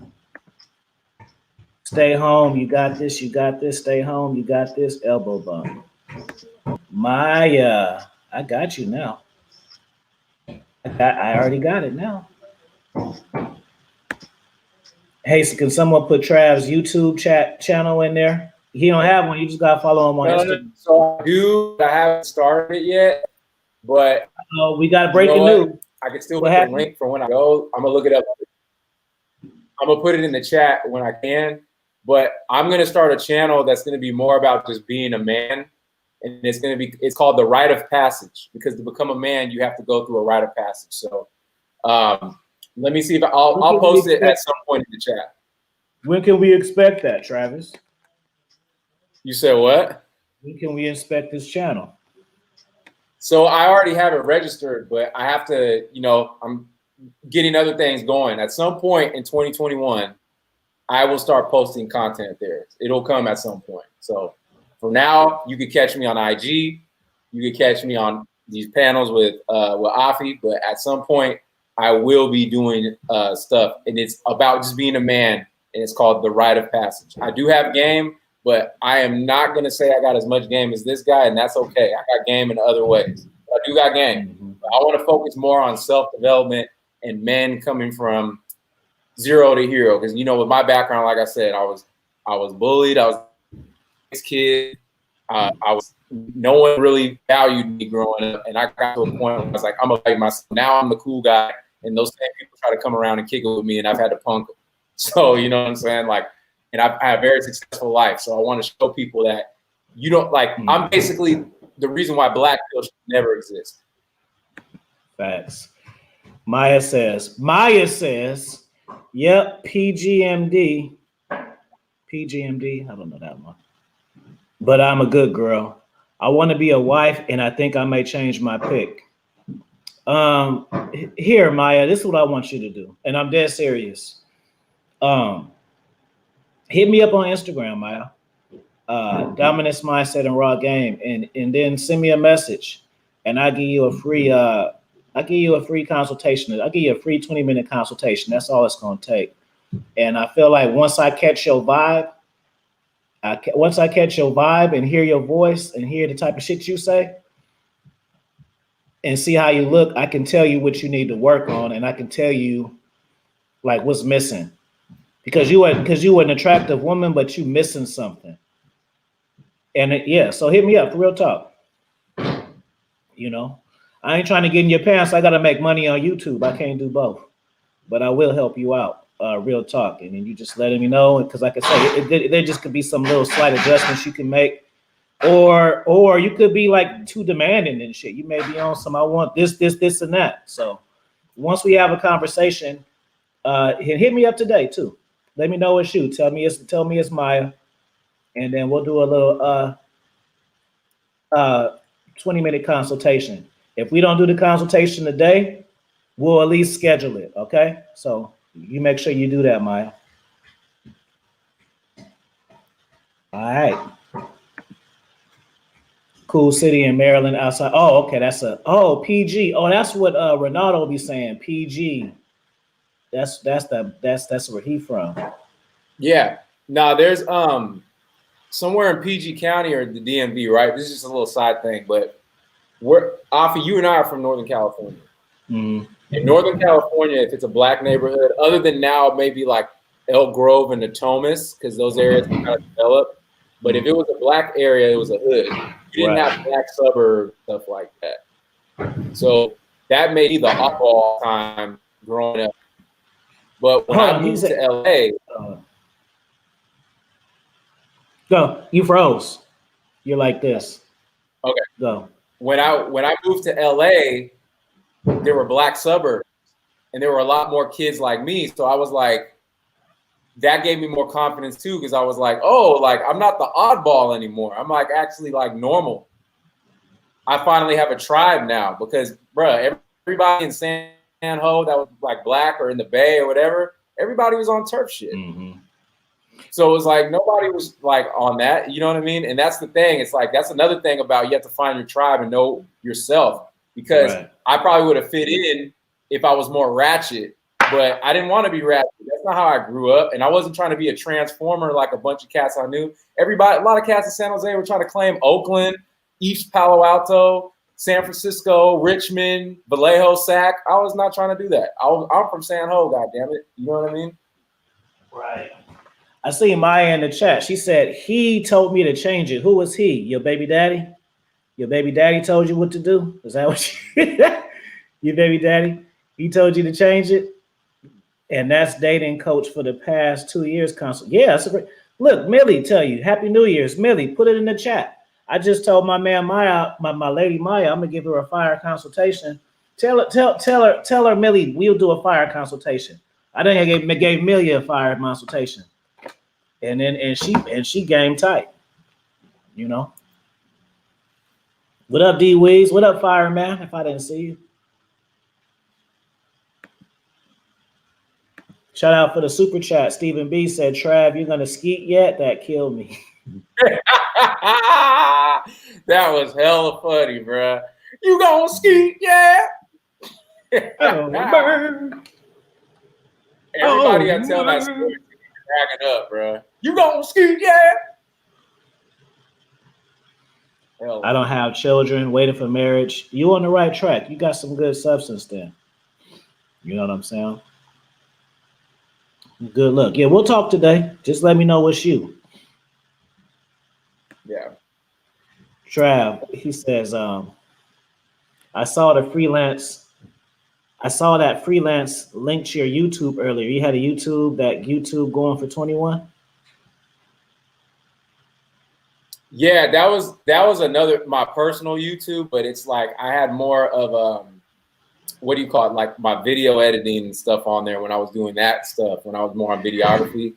Stay home. You got this. You got this. Stay home. You got this. Elbow bump. Maya, I got you now. I already got it now. Hey, so can someone put Trav's YouTube channel in there? He don't have one. You just gotta follow him on Instagram. So I haven't started yet, but we gotta break the news. I can still put the link for when I go. I'm gonna look it up. I'm gonna put it in the chat when I can. But I'm gonna start a channel that's gonna be more about just being a man, and it's called the Rite of Passage, because to become a man you have to go through a rite of passage. So let me see if I'll post it at some point in the chat. When can we expect that, Travis? You said what? When can we inspect this channel? So I already have it registered, but I have to, getting other things going. At some point in 2021, I will start posting content there. It'll come at some point. So for now, you could catch me on IG. You could catch me on these panels with Afi. But at some point, I will be doing stuff, and it's about just being a man, and it's called The Rite of Passage. I do have game, but I am not going to say I got as much game as this guy, and that's okay. I got game in other ways. I do got game. But I want to focus more on self-development and men coming from zero to hero. Because, you know, with my background, like I said, I was bullied. I was a kid. No one really valued me growing up. And I got to a point where I was like, I'm going to fight myself. Now I'm the cool guy. And those same people try to come around and kick it with me, and I've had to punk them. So, you know what I'm saying? Like, and I have a very successful life. So I want to show people that you don't like, I'm basically the reason why black people should never exist. Facts. Maya says, yep, PGMD. I don't know that one. But I'm a good girl. I want to be a wife, and I think I may change my pick. Here, Maya, this is what I want you to do. And I'm dead serious. Hit me up on Instagram, Maya. Dominance Mindset and Raw Game, and then send me a message, and I give you a free consultation. I'll give you a free 20-minute consultation. That's all it's gonna take. And I feel like once I catch your vibe and hear your voice and hear the type of shit you say and see how you look, I can tell you what you need to work on, and I can tell you like what's missing. Because you were an attractive woman, but you missing something. And so hit me up, real talk. You know, I ain't trying to get in your pants. I got to make money on YouTube. I can't do both, but I will help you out, real talk. And then you just letting me know, because like I say, there just could be some little slight adjustments you can make, or you could be like too demanding and shit. You may be on some, I want this, and that. So once we have a conversation, hit me up today too. Let me know it's you. Tell me it's Maya, and then we'll do a little 20-minute consultation. If we don't do the consultation today, we'll at least schedule it. Okay? So you make sure you do that, Maya. All right. Cool city in Maryland outside. Oh, okay. That's PG. Oh, that's what Renato be saying. PG. That's where he from. Yeah. Now there's somewhere in PG County or the DMV, right? This is just a little side thing, but Afi, you and I are from Northern California. Mm-hmm. In Northern California, if it's a black neighborhood, other than now maybe like Elk Grove and Natomas, because those areas are kind of developed. But if it was a black area, it was a hood. You didn't have black suburbs, stuff like that. So that made me the oddball time growing up. But when I moved to LA, go. You froze. You're like this. Okay. Go. When I moved to LA, there were black suburbs, and there were a lot more kids like me. So I was like, that gave me more confidence too, because I was like, oh, like I'm not the oddball anymore. I'm like actually like normal. I finally have a tribe now because, bruh, everybody in San Ho that was like black or in the Bay or whatever, everybody was on turf shit. Mm-hmm. So it was like nobody was like on that, you know what I mean? And that's the thing. It's like that's another thing about you have to find your tribe and know yourself, because I probably would have fit in if I was more ratchet, but I didn't want to be ratchet. That's not how I grew up, and I wasn't trying to be a transformer like a bunch of cats I knew. A lot of cats in San Jose were trying to claim Oakland, East Palo Alto, San Francisco, Richmond, Vallejo, Sac. I was not trying to do that. I'm from San Ho, goddammit. You know what I mean? Right. I see Maya in the chat. She said, he told me to change it. Who was he? Your baby daddy? Your baby daddy told you what to do? Is that what your baby daddy? He told you to change it? And that's dating coach for the past 2 years. Yeah, that's a great. Look, Millie tell you, Happy New Year's. Millie, put it in the chat. I just told my man Maya, my lady Maya, I'm gonna give her a fire consultation. Tell her, Millie, we'll do a fire consultation. I think I gave Millie a fire consultation. And she game tight, you know. What up, D Wigs? What up, Fireman? If I didn't see you. Shout out for the super chat. Stephen B said, Trav, you gonna skeet yet? That killed me. That was hella funny, bro. You gonna skeet, yeah? Oh, burn. Everybody I tell that story to crack it up, bro. You gonna skeet, yeah? I don't have children, waiting for marriage. You on the right track. You got some good substance there. You know what I'm saying? Good luck. Yeah, we'll talk today. Just let me know what's you. Yeah. Trav, he says, I saw that freelance link to your YouTube earlier. You had a YouTube going for 21. Yeah, that was another my personal YouTube, but it's like I had more of what do you call it? Like my video editing and stuff on there when I was doing that stuff, when I was more on videography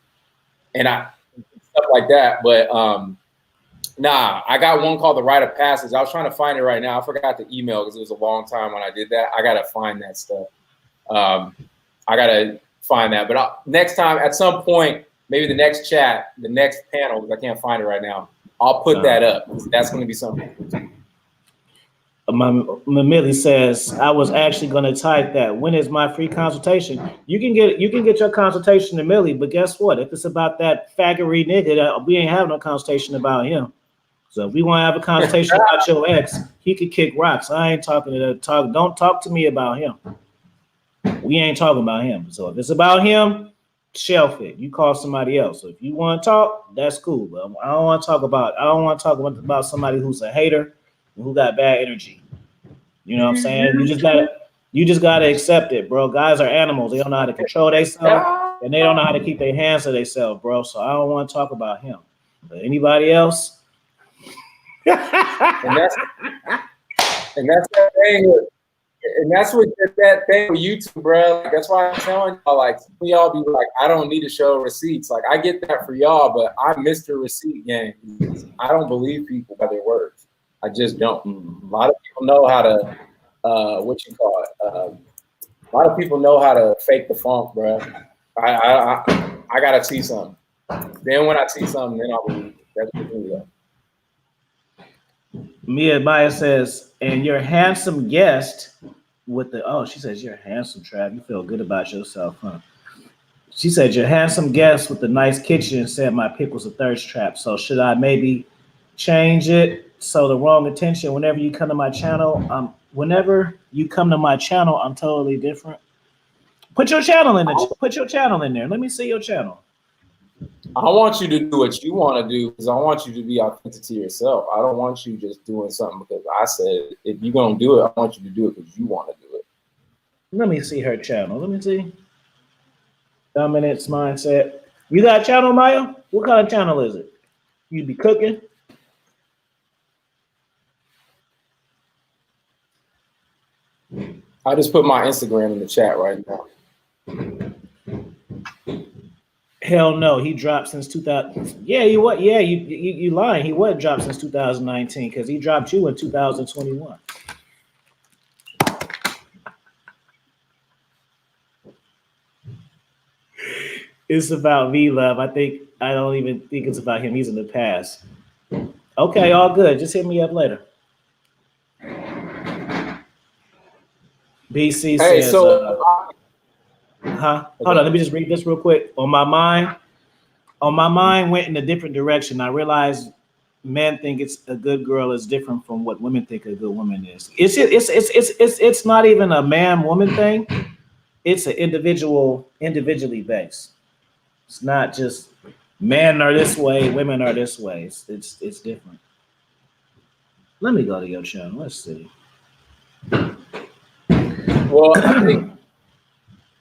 and stuff like that. But nah, I got one called The Rite of Passage. I was trying to find it right now. I forgot the email because it was a long time when I did that. I gotta find that stuff. I gotta find that. But next time, at some point, maybe the next chat, the next panel, because I can't find it right now, I'll put that up. That's going to be something. Millie says, I was actually going to type that. When is my free consultation? You can get your consultation to Millie, but guess what? If it's about that faggery nigga, we ain't having no consultation about him. So if we want to have a consultation about your ex, he could kick rocks. I ain't talking to that. Don't talk to me about him. We ain't talking about him. So if it's about him, shelf it. You call somebody else. So if you want to talk, that's cool. But I don't want to talk about somebody who's a hater and who got bad energy. You know what I'm saying? You just gotta accept it, bro. Guys are animals. They don't know how to control themselves, and they don't know how to keep their hands to themselves, bro. So I don't want to talk about him. But anybody else? and that's that thing. And that's what that thing with YouTube, bro. Like, that's why I'm telling y'all, like, some of y'all be like, I don't need to show receipts. Like, I get that for y'all, but I Mr. Receipt Gang. I don't believe people by their words. I just don't. A lot of people know how to, a lot of people know how to fake the funk, bro. I gotta see something. Then when I see something, then I'll believe it. That's what we are. Mia Maya says, and your handsome guest with the, she says, you're handsome, Trav. You feel good about yourself, huh? She said, your handsome guest with the nice kitchen said my pick was a thirst trap. So should I maybe change it? So the wrong attention whenever you come to my channel, I'm totally different. Put your channel in there. Let me see your channel. I want you to do what you want to do because I want you to be authentic to yourself. I don't want you just doing something because I said if you're going to do it, I want you to do it because you want to do it. Let me see her channel. Let me see. Dominance Mindset. You got a channel, Maya? What kind of channel is it? You be cooking? I just put my Instagram in the chat right now. Hell no, he dropped since 2000. Yeah, you what? Yeah, you lying. He wasn't dropped since 2019 because he dropped you in 2021. It's about V-Love. I don't even think it's about him. He's in the past. Okay, all good. Just hit me up later. BC says, Hold on, let me just read this real quick. On my mind went in a different direction. I realized men think it's a good girl is different from what women think a good woman is. It's not even a man-woman thing. It's an individually based. It's not just men are this way, women are this way. It's different. Let me go to your channel. Let's see. Well, I think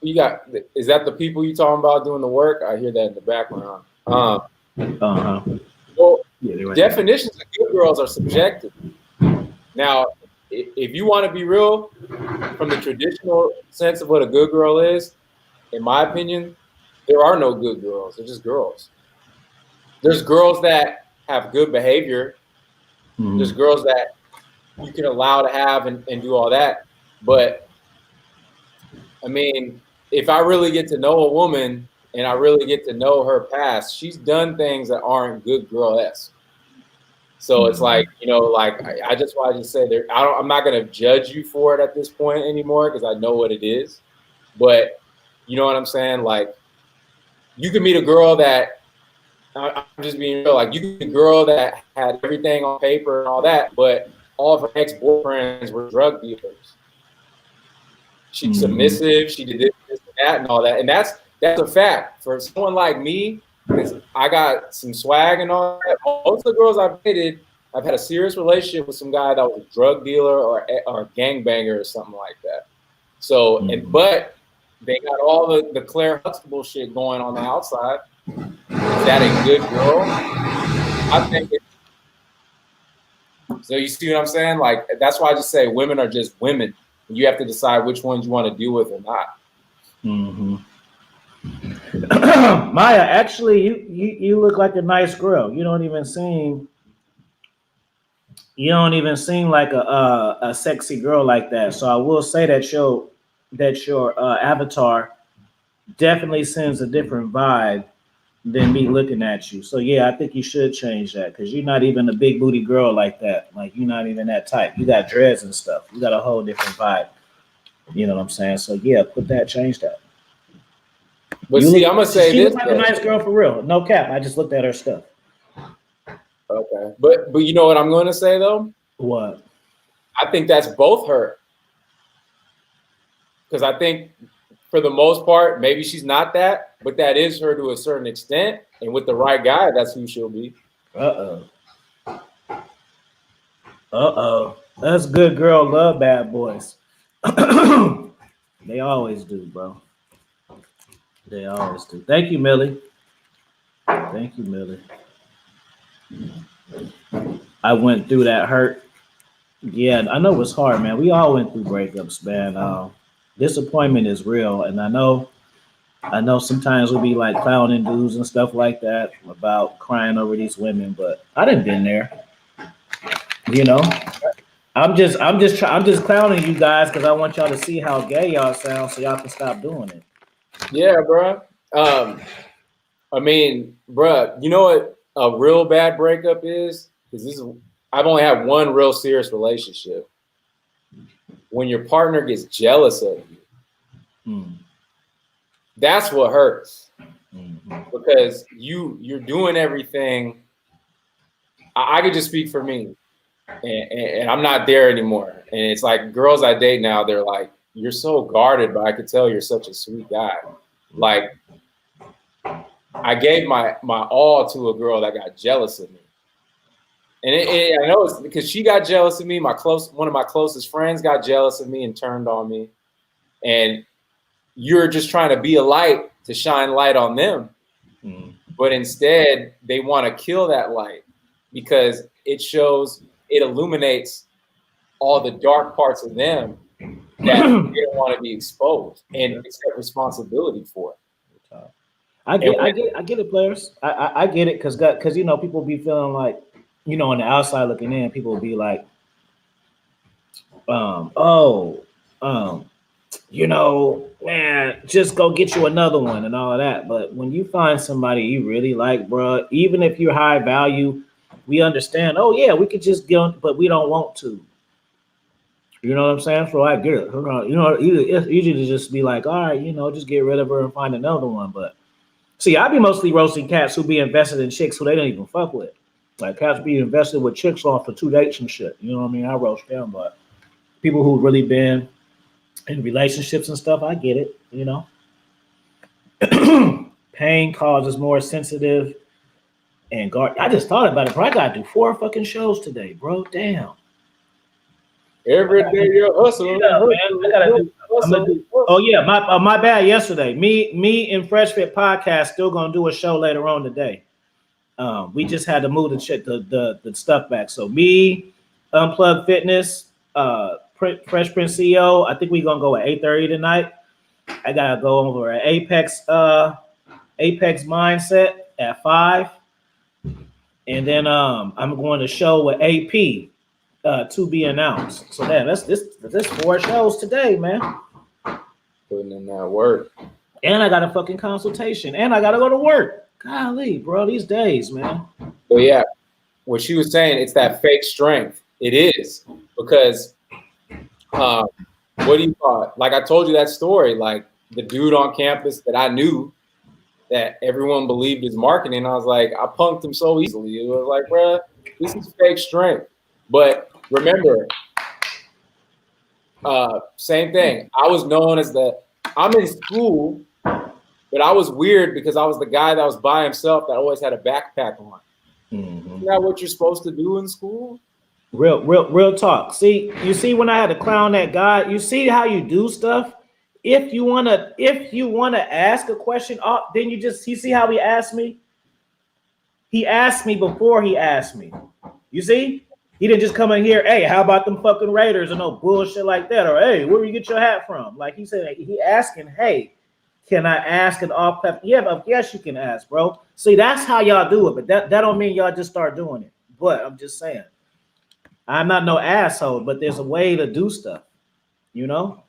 is that the people you talking about doing the work? I hear that in the background. Well, yeah, right. Definitions of good girls are subjective. Now, if you want to be real, from the traditional sense of what a good girl is, in my opinion, there are no good girls. They're just girls. There's girls that have good behavior. Mm-hmm. There's girls that you can allow to have and do all that. But I mean, if I really get to know a woman and I really get to know her past, she's done things that aren't good girl-esque. So it's like, you know, like I just want to say there, I'm not going to judge you for it at this point anymore because I know what it is. But you know what I'm saying? Like, you can meet a girl that, I'm just being real, like you can meet a girl that had everything on paper and all that, but all of her ex-boyfriends were drug dealers. She's submissive, she did this and that and all that. And that's a fact. For someone like me, because I got some swag and all that, most of the girls I've dated, I've had a serious relationship with some guy that was a drug dealer or a gangbanger or something like that. So, but they got all the Claire Huxtable shit going on the outside. Is that a good girl? I think so. You see what I'm saying? Like, that's why I just say women are just women. You have to decide which ones you want to deal with or not. Maya, actually, you look like a nice girl. You don't even seem like a sexy girl like that. So I will say that your avatar definitely sends a different vibe than me looking at you. So yeah, I think you should change that because you're not even a big booty girl like that. Like, you're not even that type. You got dreads and stuff. You got a whole different vibe. You know what I'm saying? So yeah, change that. But I'm gonna say she this. She looks like a nice girl for real. No cap. I just looked at her stuff. Okay, but you know what I'm going to say though? What? I think that's both her. Because I think for the most part, maybe she's not that, but that is her to a certain extent. And with the right guy, that's who she'll be. That's good girl love bad boys. They always do, bro. They always do. Thank you, Millie. Thank you, Millie. I went through that hurt. Yeah, I know it's hard, man. We all went through breakups, man. Disappointment is real, and I know sometimes we'll be like clowning dudes and stuff like that about crying over these women, but I done been there. You know, I'm just clowning you guys because I want y'all to see how gay y'all sound, so y'all can stop doing it. Yeah, bro. I mean, bro, you know what a real bad breakup is? Because I've only had one real serious relationship. When your partner gets jealous of you, that's what hurts. Because you're doing everything. I could just speak for me, and I'm not there anymore. And it's like girls I date now, they're like, "You're so guarded," but I could tell you're such a sweet guy. Like, I gave my all to a girl that got jealous of me. And I know it's because she got jealous of me. One of my closest friends got jealous of me and turned on me. And you're just trying to be a light to shine light on them. But instead, they want to kill that light because it illuminates all the dark parts of them that they don't want to be exposed and accept responsibility for it. I get it, players. I get it because you know, people be feeling like, you know, on the outside looking in, people will be like, you know, man, just go get you another one and all of that. But when you find somebody you really like, bro, even if you're high value, we understand. Oh yeah, we could just get, but we don't want to. You know what I'm saying? So I get it. You know, it's easy to just be like, all right, you know, just get rid of her and find another one. But see, I be mostly roasting cats who be invested in chicks who they don't even fuck with. Like, cats be invested with chicks on for 2 dates and shit. You know what I mean? I roast them, but people who really been in relationships and stuff, I get it, you know. Pain causes more sensitive and guard. I just thought about it, bro. I gotta do 4 fucking shows today, bro. Damn. Every day you're hustling. Yeah, man. I gotta do. Oh yeah, my bad. Yesterday, me and Fresh Fit Podcast still gonna do a show later on today. We just had to move the stuff back. So me, Unplugged Fitness, Fresh Prince CEO. I think we're gonna go at 8:30 tonight. I gotta go over at Apex Mindset at 5, and then I'm going to show with AP to be announced. So that's 4 shows today, man. Putting in that work. And I got a fucking consultation. And I got to go to work. Golly, bro, these days, man. But yeah, what she was saying, it's that fake strength. It is. Because what do you call it? Like I told you that story, like the dude on campus that I knew that everyone believed is marketing. I was like, I punked him so easily. It was like, bro, this is fake strength. But remember, same thing. I was known as I'm in school, but I was weird because I was the guy that was by himself that always had a backpack on. Mm-hmm. Isn't that what you're supposed to do in school? Real talk. See, you see when I had to clown that guy, you see how you do stuff? If you wanna ask a question, then you see how he asked me? He asked me before he asked me. You see? He didn't just come in here, hey, how about them fucking Raiders or no bullshit like that? Or hey, where you get your hat from? Like he said, he asking, hey, can I ask an off pep? Yeah, yes, you can ask, bro. See, that's how y'all do it, but that don't mean y'all just start doing it. But I'm just saying, I'm not no asshole, but there's a way to do stuff, you know?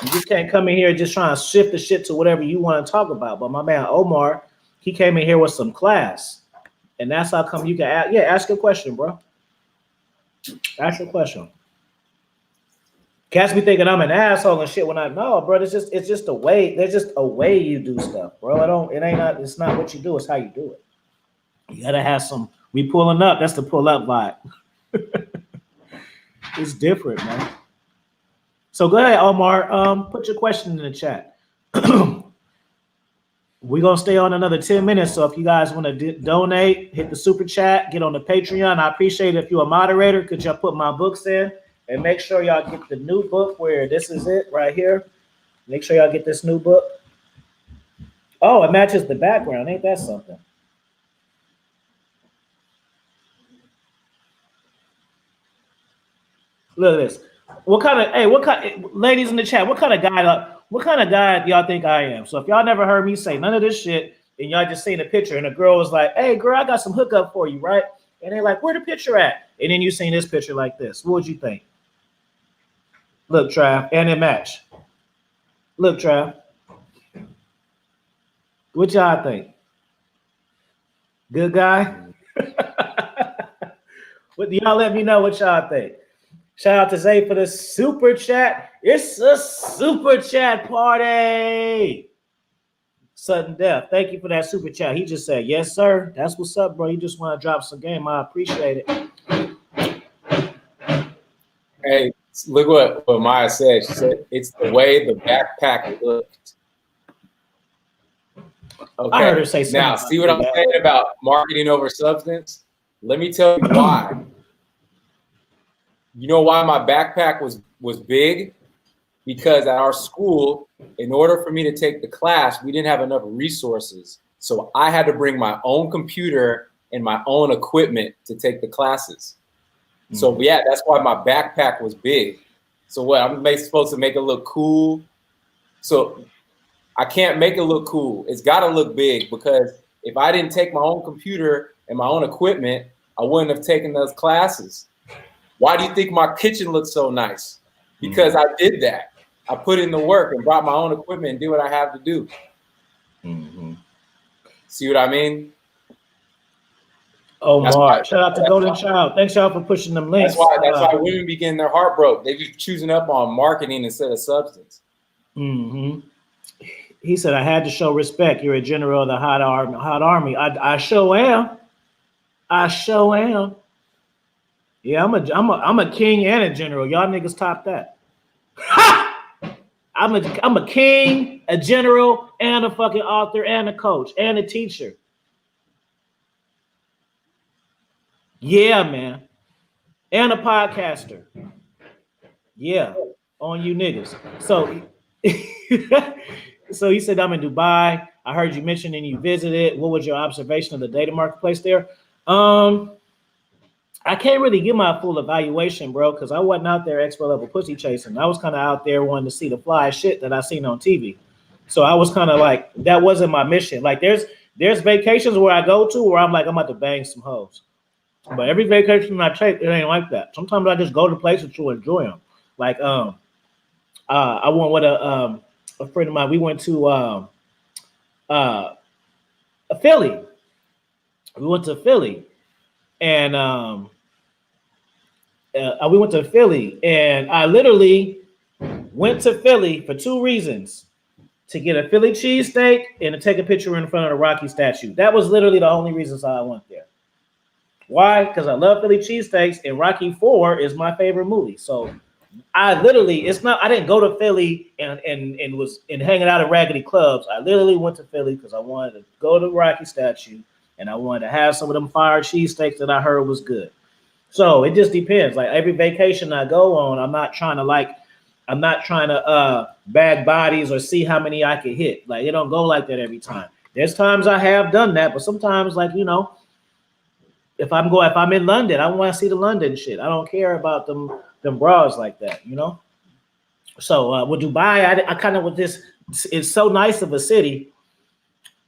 You just can't come in here just trying to shift the shit to whatever you want to talk about. But my man Omar, he came in here with some class. And that's how come you can ask a question, bro. Ask your question. Cats be thinking I'm an asshole and shit when I know, bro. It's just a way. There's just a way you do stuff, bro. It's not what you do, it's how you do it. You gotta have some. We pulling up. That's the pull up vibe. It's different, man. So go ahead, Omar. Put your question in the chat. We're gonna stay on another 10 minutes. So if you guys want to donate, hit the super chat, get on the Patreon. I appreciate it if you're a moderator. Could y'all put my books in and make sure y'all get the new book where this is it right here. Make sure y'all get this new book. Oh, it matches the background. Ain't that something? Look at this. Ladies in the chat, what kind of guy do y'all think I am? So if y'all never heard me say none of this shit and y'all just seen a picture and a girl was like, hey girl, I got some hookup for you, right? And they're like, where the picture at? And then you seen this picture like this. What would you think? Look, Trav, and it match. Look, Trav. What y'all think? Good guy? What do y'all let me know what y'all think? Shout out to Zay for the super chat. It's a super chat party. Sudden death. Thank you for that super chat. He just said, yes, sir. That's what's up, bro. You just want to drop some game. I appreciate it. Hey, look what Maya said. She said, it's the way the backpack looked. Okay. I heard her say something. Now, see what I'm saying about marketing over substance? Let me tell you why. You know why my backpack was big? Because at our school, in order for me to take the class, we didn't have enough resources. So I had to bring my own computer and my own equipment to take the classes. Mm-hmm. So yeah, that's why my backpack was big. So what, I'm supposed to make it look cool? So I can't make it look cool. It's got to look big, because if I didn't take my own computer and my own equipment, I wouldn't have taken those classes. Why do you think my kitchen looks so nice? Because I did that. I put in the work and brought my own equipment and did what I have to do. Mm-hmm. See what I mean? Oh, Mark. Shout out to Golden Child. Thanks, y'all, for pushing them links. That's why women be getting their heart broke. They be choosing up on marketing instead of substance. Mm-hmm. He said, I had to show respect. You're a general of the hot army. I sure am. I sure am. Yeah, I'm a king and a general. Y'all niggas top that. I'm a king, a general, and a fucking author, and a coach, and a teacher. Yeah, man. And a podcaster. Yeah, on you niggas. So, so he said, I'm in Dubai. I heard you mentioning you visited. What was your observation of the data marketplace there? I can't really give my full evaluation, bro, because I wasn't out there expo level pussy chasing. I was kind of out there wanting to see the fly shit that I seen on TV. So I was kind of like, that wasn't my mission. Like there's vacations where I go to where I'm like, I'm about to bang some hoes. But every vacation I take, it ain't like that. Sometimes I just go to places to enjoy them. Like I went with a friend of mine. We went to Philly. We went to Philly, and we went to Philly, and I literally went to Philly for two reasons: to get a Philly cheesesteak and to take a picture in front of the Rocky statue. That was literally the only reasons I went there. Why? Because I love Philly cheesesteaks, and Rocky 4 is my favorite movie. So I literally, it's not, I didn't go to Philly and was hanging out at raggedy clubs. I literally went to Philly because I wanted to go to the Rocky statue and I wanted to have some of them fire cheesesteaks that I heard was good. So it just depends. Like every vacation I go on, I'm not trying to bag bodies or see how many I can hit. Like it don't go like that every time. There's times I have done that, but sometimes, like, if I'm in London, I want to see the London shit. I don't care about them bras like that, So with Dubai, I kind of with this. It's so nice of a city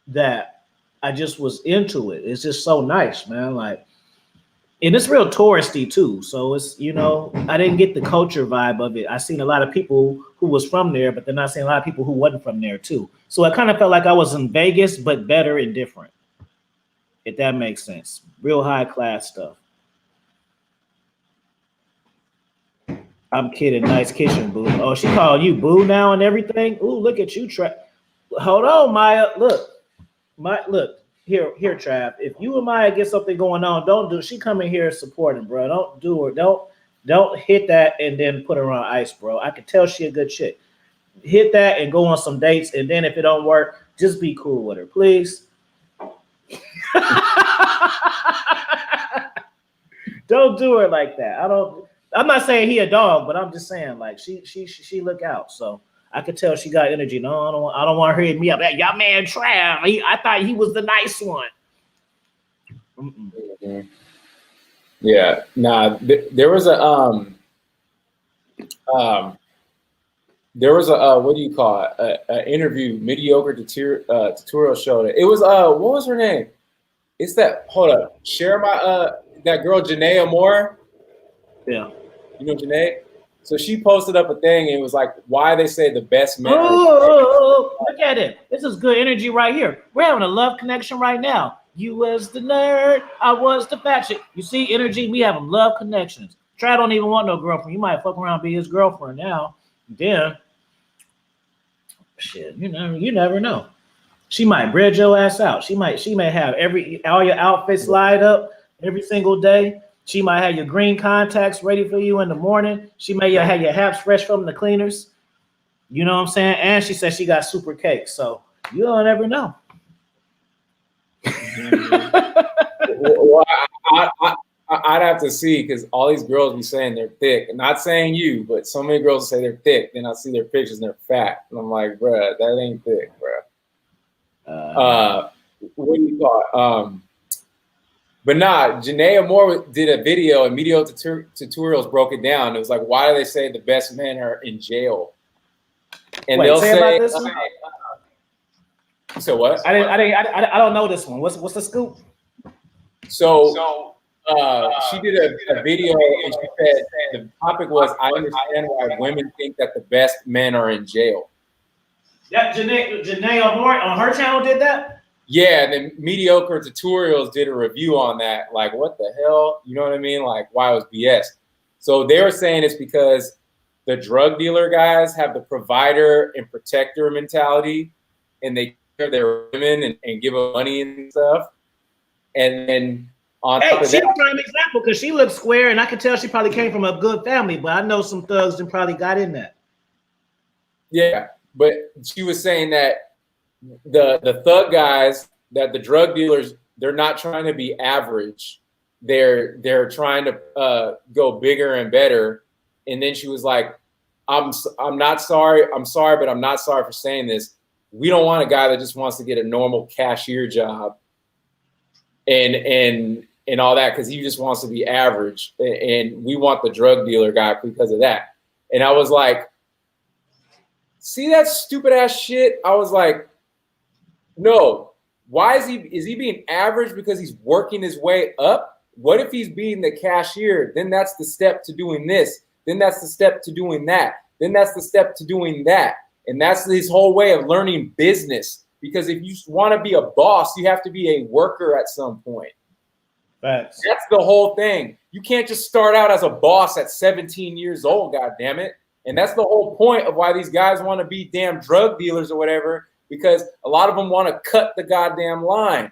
that I just was into it. It's just so nice, man. Like, and it's real touristy too. So it's I didn't get the culture vibe of it. I seen a lot of people who was from there, but then I seen a lot of people who wasn't from there too. So I kind of felt like I was in Vegas, but better and different. If that makes sense. Real high class stuff. I'm kidding. Nice kitchen, boo. Oh, she called you boo now and everything. Ooh, look at you, Trav. Hold on, Maya. Look. Here, Trav. If you and Maya get something going on, don't do. She coming here supporting, bro. Don't do her. Don't hit that and then put her on ice, bro. I can tell she a good chick. Hit that and go on some dates, and then if it don't work, just be cool with her, please. Don't do her like that. I'm not saying he a dog, but I'm just saying like she look out. So I could tell she got energy. No, I don't want her to hit me up. Hey, y'all man Trav. I thought he was the nice one. Mm-hmm. Yeah. Nah. There was a what do you call it? An interview, mediocre tutorial show. It was what was her name? It's that. Hold up. Share my that girl Janaea Moore. Yeah. You know Janae? So she posted up a thing and it was like, why they say the best men. Look at it. This is good energy right here. We're having a love connection right now. You was the nerd, I was the fat chick. You see energy? We having love connections. Trav don't even want no girlfriend. You might fuck around and be his girlfriend now. Then, shit, you never know. She might bread your ass out. She may have all your outfits lined up every single day. She might have your green contacts ready for you in the morning. She may have your haps fresh from the cleaners. You know what I'm saying? And she said she got super cake. So you don't ever know. Well, I'd have to see because all these girls be saying they're thick. Not saying you, but so many girls say they're thick. Then I see their pictures and they're fat. And I'm like, bruh, that ain't thick, bruh. What do you call it? But nah, Janaea Moore did a video and Mediocre Tutorials broke it down. It was like, why do they say the best men are in jail? And they'll say about this one? So what? I don't know this one. What's the scoop? So she did a video and she said the topic was, I understand why women think that the best men are in jail. Yeah, Janaea Moore on her channel did that? Yeah, and then Mediocre Tutorials did a review on that. Like, what the hell? You know what I mean? Like, why it was BS. So they were saying it's because the drug dealer guys have the provider and protector mentality, and they care their women and give them money and stuff. And then on top of that, she's a prime example because she looks square, and I can tell she probably came from a good family. But I know some thugs that probably got in that. Yeah, but she was saying that the thug guys, that the drug dealers, they're not trying to be average. They're trying to go bigger and better. And then she was like, I'm not sorry. I'm sorry, but I'm not sorry for saying this. We don't want a guy that just wants to get a normal cashier job and all that because he just wants to be average. And we want the drug dealer guy because of that. And I was like, see that stupid ass shit? I was like, no. Why is he being average because he's working his way up? What if he's being the cashier? Then that's the step to doing this. Then that's the step to doing that. Then that's the step to doing that. And that's his whole way of learning business. Because if you want to be a boss, you have to be a worker at some point. Facts. That's the whole thing. You can't just start out as a boss at 17 years old, God damn it. And that's the whole point of why these guys want to be damn drug dealers or whatever, because a lot of them want to cut the goddamn line.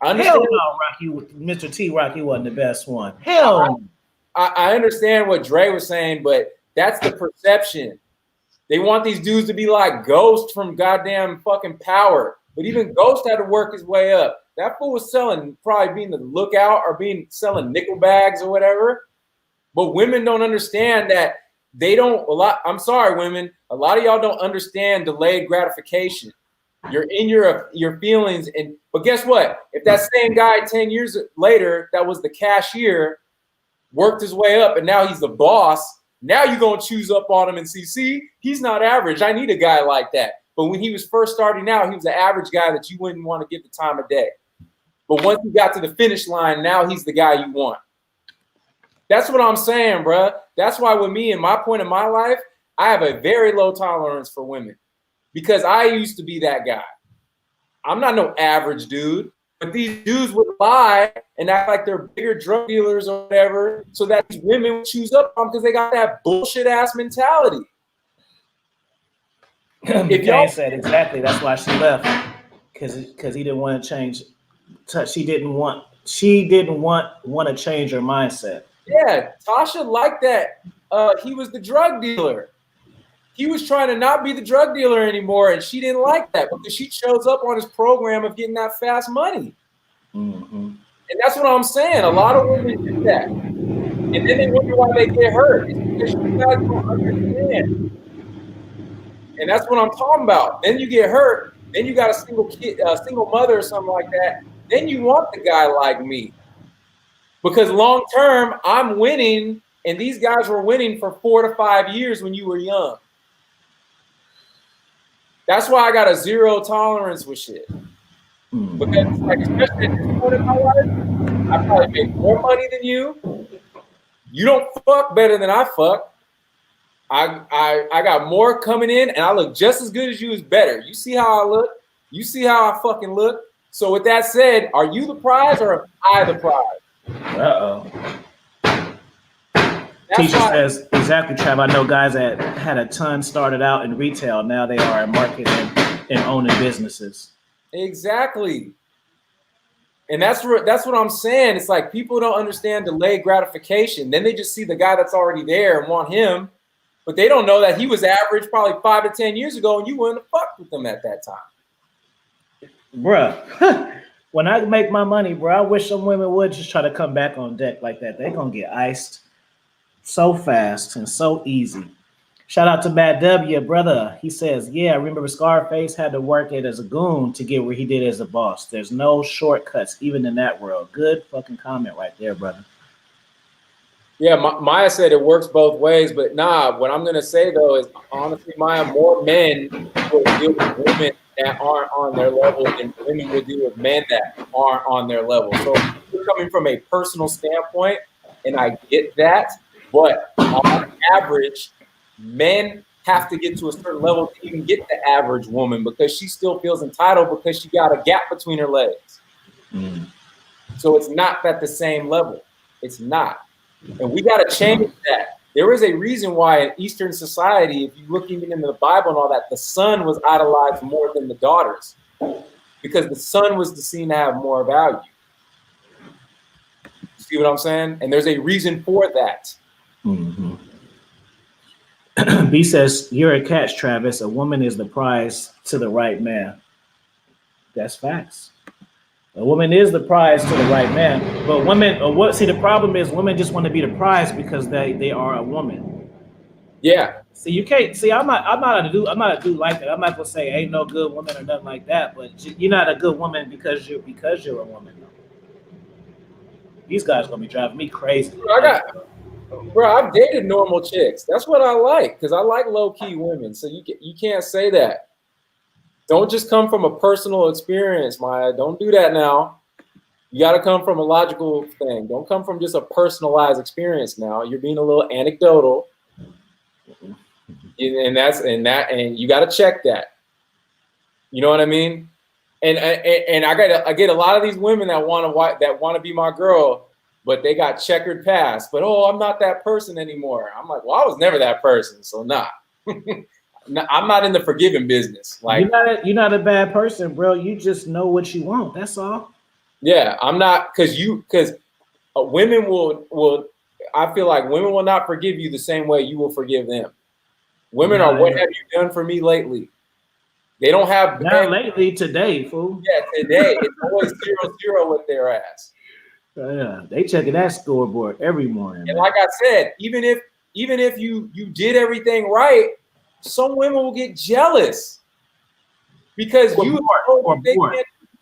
I understand. Hell no, Rocky, Mr. T. Rocky wasn't the best one. Hell no. I understand what Dre was saying, but that's the perception. They want these dudes to be like Ghost from goddamn fucking Power. But even Ghost had to work his way up. That fool was selling, probably being the lookout or selling nickel bags or whatever. But women don't understand that I'm sorry, women. A lot of y'all don't understand delayed gratification. You're in your feelings. But guess what? If that same guy 10 years later that was the cashier worked his way up and now he's the boss, now you're going to choose up on him and see, he's not average. I need a guy like that. But when he was first starting out, he was an average guy that you wouldn't want to give the time of day. But once he got to the finish line, now he's the guy you want. That's what I'm saying, bruh. That's why with me, in my point in my life, I have a very low tolerance for women because I used to be that guy. I'm not no average dude. But these dudes would lie and act like they're bigger drug dealers or whatever, so that these women would choose up on because they got that bullshit ass mentality. If y'all said exactly, that's why she left, because he didn't want to change. She didn't want to change her mindset. Yeah, Tasha liked that. He was the drug dealer. He was trying to not be the drug dealer anymore, and she didn't like that because she shows up on his program of getting that fast money. Mm-hmm. And that's what I'm saying. A lot of women do that. And then they wonder why they get hurt. It's because you guys don't understand. And that's what I'm talking about. Then you get hurt. Then you got a single mother or something like that. Then you want the guy like me. Because long term, I'm winning, and these guys were winning for 4 to 5 years when you were young. That's why I got a zero tolerance with shit. Because like, especially at this point in my life, I probably make more money than you. You don't fuck better than I fuck. I got more coming in, and I look just as good as you, is better. You see how I look? You see how I fucking look? So with that said, are you the prize or am I the prize? Uh-oh. Teacher says, exactly, Trav. I know guys that had a ton started out in retail. Now they are in marketing and owning businesses. Exactly. And that's what I'm saying. It's like people don't understand delayed gratification. Then they just see the guy that's already there and want him, but they don't know that he was average probably 5 to 10 years ago and you wouldn't have fucked with him at that time. Bruh, when I make my money, bro, I wish some women would just try to come back on deck like that. They're going to get iced so fast and so easy. Shout out to Bad W, brother. He says, yeah, I remember Scarface had to work it as a goon to get where he did as a boss. There's no shortcuts, even in that world. Good fucking comment right there, brother. Yeah, Maya said it works both ways, but nah, what I'm going to say, though, is honestly, Maya, more men will deal with women that aren't on their level than women will deal with men that aren't on their level. So you're coming from a personal standpoint, and I get that, but on average, men have to get to a certain level to even get the average woman because she still feels entitled because she got a gap between her legs. Mm. So it's not at the same level. It's not. And we got to change that. There is a reason why in Eastern society, if you look even into the Bible and all that, the son was idolized more than the daughters because the son was seen to have more value. You see what I'm saying? And there's a reason for that. Mm-hmm. B says, you're a catch, Travis. A woman is the prize to the right man. That's facts. A woman is the prize to the right man. But women, see, the problem is women just want to be the prize because they are a woman. Yeah. See, you can't see. I'm not a dude like that. I'm not gonna say ain't no good woman or nothing like that. But you're not a good woman because you're a woman. These guys gonna be driving me crazy. Bro, I've dated normal chicks. That's what I like because I like low key women. So you can't say that. Don't just come from a personal experience, Maya. Don't do that now. You got to come from a logical thing. Don't come from just a personalized experience now. You're being a little anecdotal. And you got to check that. You know what I mean? And I get a lot of these women that want to be my girl, but they got checkered past. But I'm not that person anymore. I'm like, well, I was never that person, so nah. I'm not in the forgiving business. Like you're not a bad person, bro. You just know what you want. That's all. Yeah, I'm not because women will. I feel like women will not forgive you the same way you will forgive them. Women are, what have you done for me lately? They don't have not lately. Today, fool. Yeah, today it's always 0-0 with their ass. Yeah, they checking that scoreboard every morning. And like I said, even if you did everything right, some women will get jealous because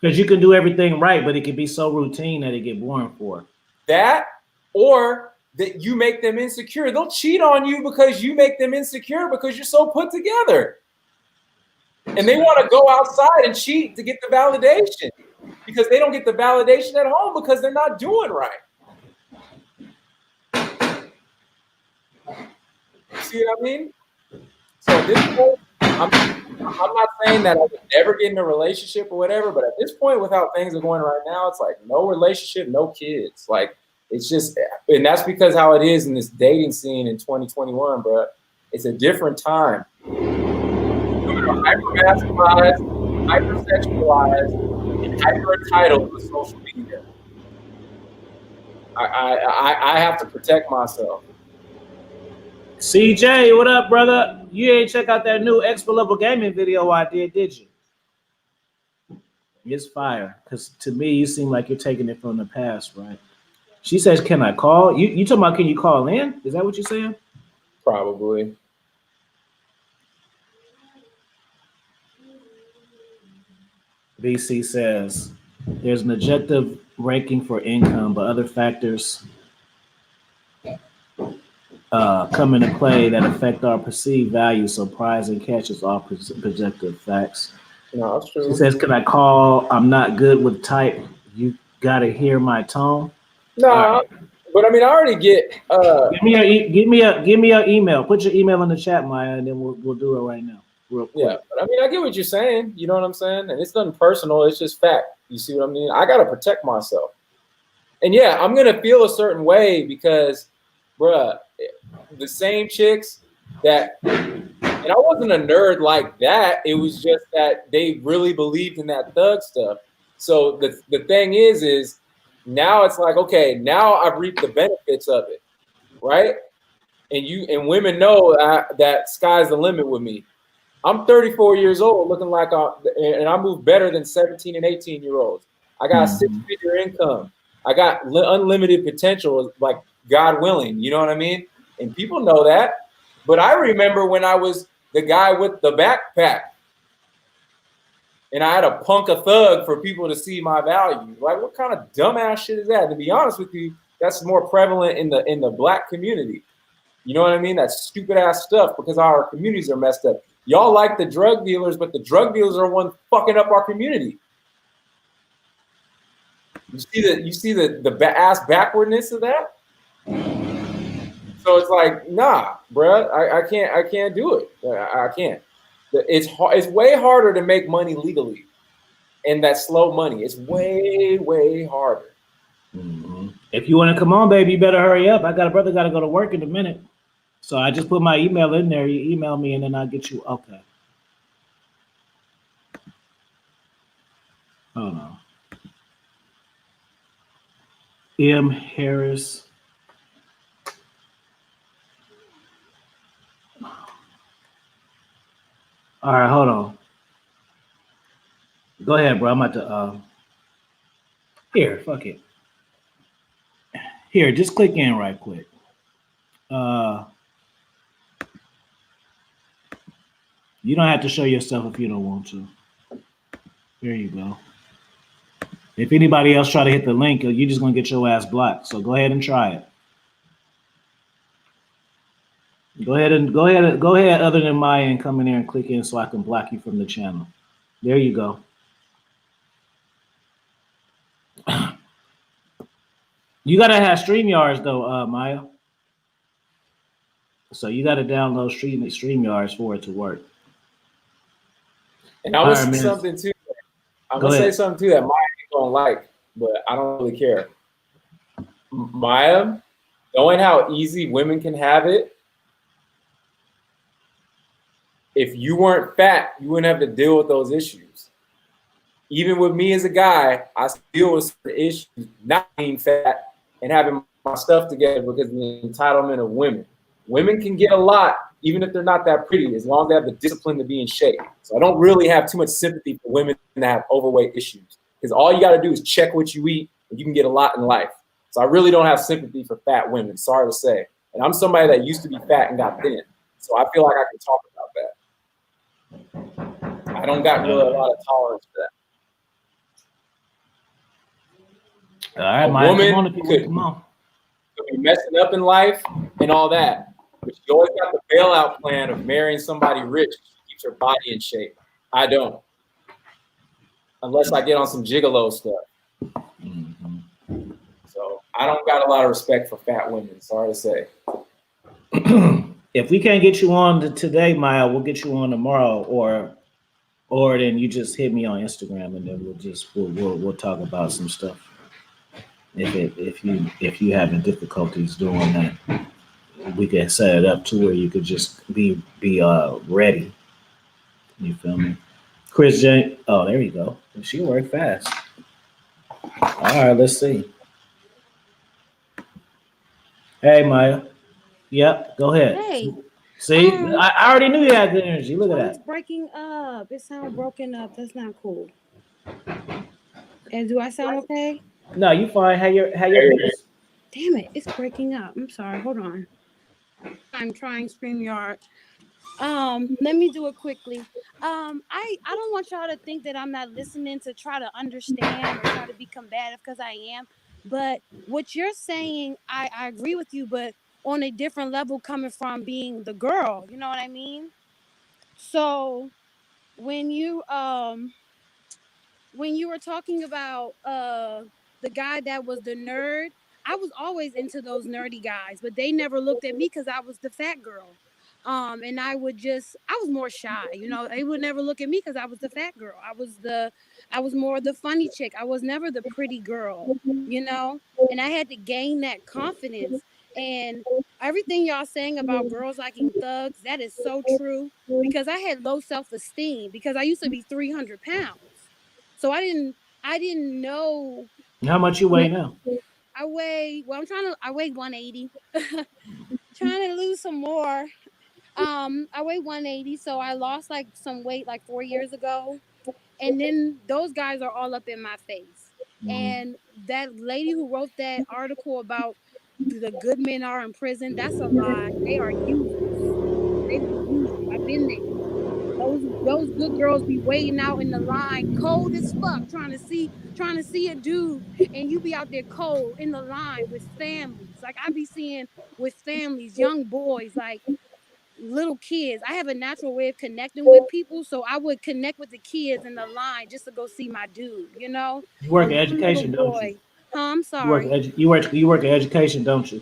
because you can do everything right, but it can be so routine that it get boring for that, or that you make them insecure. They'll cheat on you because you make them insecure because you're so put together. And they want to go outside and cheat to get the validation because they don't get the validation at home because they're not doing right. You see what I mean? So at this point, I'm not saying that I would never get in a relationship or whatever, but at this point, with how things are going right now, it's like no relationship, no kids. Like it's just, and that's because how it is in this dating scene in 2021, bro. It's a different time. Hyper-masculized, hyper-sexualized, and hyper-entitled with social media. I have to protect myself. CJ, what up, brother? You ain't check out that new Expo Level Gaming video I did you? It's fire. Because to me, you seem like you're taking it from the past, right? She says, can I call? You talking about can you call in? Is that what you're saying? Probably. VC says, there's an objective ranking for income, but other factors come into play that affect our perceived value. So prize and catch is all projective facts. No, that's true. She says, can I call? I'm not good with type. You got to hear my tone. No, right. But I mean, I already get. Give me your email. Put your email in the chat, Maya, and then we'll do it right now. Real quick. Yeah, but I mean, I get what you're saying. You know what I'm saying? And it's nothing personal. It's just fact. You see what I mean? I got to protect myself. And yeah, I'm going to feel a certain way because, bruh, the same chicks that, and I wasn't a nerd like that. It was just that they really believed in that thug stuff. So the thing is now it's like, okay, now I've reaped the benefits of it, right? And women know that sky's the limit with me. I'm 34 years old, looking like and I move better than 17 and 18-year-olds. I got a 6-figure income. I got unlimited potential, like God willing. You know what I mean? And people know that. But I remember when I was the guy with the backpack, and I had to punk a thug for people to see my value. Like, what kind of dumbass shit is that? To be honest with you, that's more prevalent in the Black community. You know what I mean? That's stupid ass stuff because our communities are messed up. Y'all like the drug dealers, but the drug dealers are one fucking up our community. You see the ass backwardness of that. So it's like, nah, bruh, I can't do it. I can't. It's way harder to make money legally, and that slow money. It's way harder. Mm-hmm. If you want to come on, baby, you better hurry up. I got a brother got to go to work in a minute. So I just put my email in there. You email me, and then I'll get you. Okay. Hold on. M. Harris. All right, hold on. Go ahead, bro. I'm about to. Here, fuck it. Here, just click in right quick. You don't have to show yourself if you don't want to. There you go. If anybody else try to hit the link, you're just gonna get your ass blocked. So go ahead and try it. Go ahead. Other than Maya, and come in there and click in so I can block you from the channel. There you go. You gotta have StreamYards though, Maya. So you got to download StreamYards for it to work. And I All would right, say man. something too. I'm Go gonna say ahead. something too that Maya don't like, but I don't really care. Maya, knowing how easy women can have it, if you weren't fat, you wouldn't have to deal with those issues. Even with me as a guy, I deal with certain issues not being fat and having my stuff together because of the entitlement of women. Women can get a lot, even if they're not that pretty, as long as they have the discipline to be in shape. So I don't really have too much sympathy for women that have overweight issues because all you got to do is check what you eat and you can get a lot in life. So I really don't have sympathy for fat women, sorry to say. And I'm somebody that used to be fat and got thin. So I feel like I can talk about that. I don't got really a lot of tolerance for that. All right, A Mike, woman come on, if you could come on. be messing up in life and all that, but she always got the bailout plan of marrying somebody rich. She keeps her body in shape. I don't, unless I get on some gigolo stuff. Mm-hmm. So I don't got a lot of respect for fat women. Sorry to say. If we can't get you on today, Maya, we'll get you on tomorrow, or then you just hit me on Instagram, and then we'll talk about some stuff. If you having difficulties doing that, we can set it up to where you could just be ready. You feel me? Chris J. Oh, there you go. She worked fast. All right, let's see. Hey, Maya. Yep, go ahead. Hey, See, um, I already knew you had good energy. Look at oh, it's that. breaking up. It sounds broken up. That's not cool. And do I sound okay? No, you fine. Have your piece. Damn it, it's breaking up. I'm sorry. Hold on. I'm trying StreamYard. Let me do it quickly. I don't want y'all to think that I'm not listening to try to understand or try to be combative because I am. But what you're saying, I agree with you, but on a different level coming from being the girl. You know what I mean? So when you were talking about the guy that was the nerd, I was always into those nerdy guys, but they never looked at me because I was the fat girl. And I was more shy, they would never look at me because I was the fat girl. I was more the funny chick. I was never the pretty girl, and I had to gain that confidence. And everything y'all saying about girls liking thugs, that is so true, because I had low self-esteem because I used to be 300 pounds. So I didn't know. How much you weigh now? I weigh 180. Trying to lose some more. I weigh 180, so I lost like some weight like 4 years ago. And then those guys are all up in my face. Mm. And that lady who wrote that article about the good men are in prison, that's a lie. They are users. They will use you. I've been there. Those good girls be waiting out in the line, cold as fuck, trying to see a dude, and you be out there cold in the line with families. Like I be seeing with families, young boys, like little kids. I have a natural way of connecting with people, so I would connect with the kids in the line just to go see my dude. You work And in one little education, don't you? boy. Huh? I'm You work sorry. you work in education, don't you?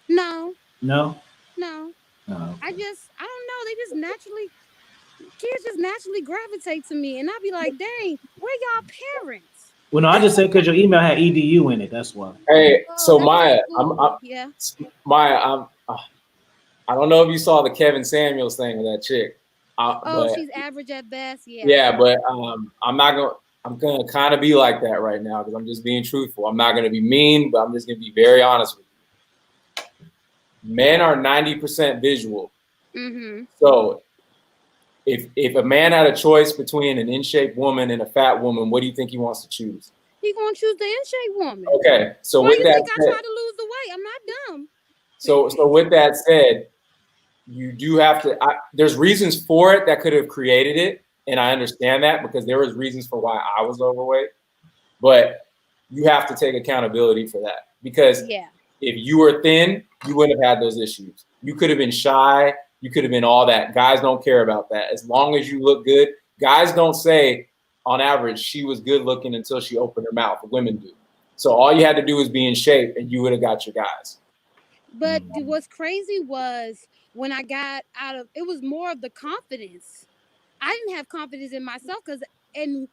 No, No. no. Oh, okay. I don't know. Kids just naturally gravitate to me, and I be like, dang, where y'all parents? Well, no, I just said because your email had edu in it. That's why. Hey, Oh, so that's the Maya, school. Yeah. I don't know if you saw the Kevin Samuels thing with that chick, Oh, but she's average at best. Yeah, I yeah, saw but that. I'm gonna kind of be like that right now because I'm just being truthful. I'm not gonna be mean, but I'm just gonna be very honest with you. Men are 90% visual. Mm-hmm. So if a man had a choice between an in shape woman and a fat woman, what do you think he wants to choose? He gonna choose the in shape woman. Okay, so Why with you that think I said, try to lose the weight? I'm not dumb. so with that said, you do have to. There's reasons for it that could have created it, and I understand that because there was reasons for why I was overweight. But you have to take accountability for that because Yeah. if you were thin, you wouldn't have had those issues. You could have been shy. You could have been all that. Guys don't care about that. As long as you look good, guys don't say, on average, she was good looking until she opened her mouth. Women do. So all you had to do was be in shape, and you would have got your guys. But what's crazy was when I got out of it was more of the confidence. I didn't have confidence in myself because in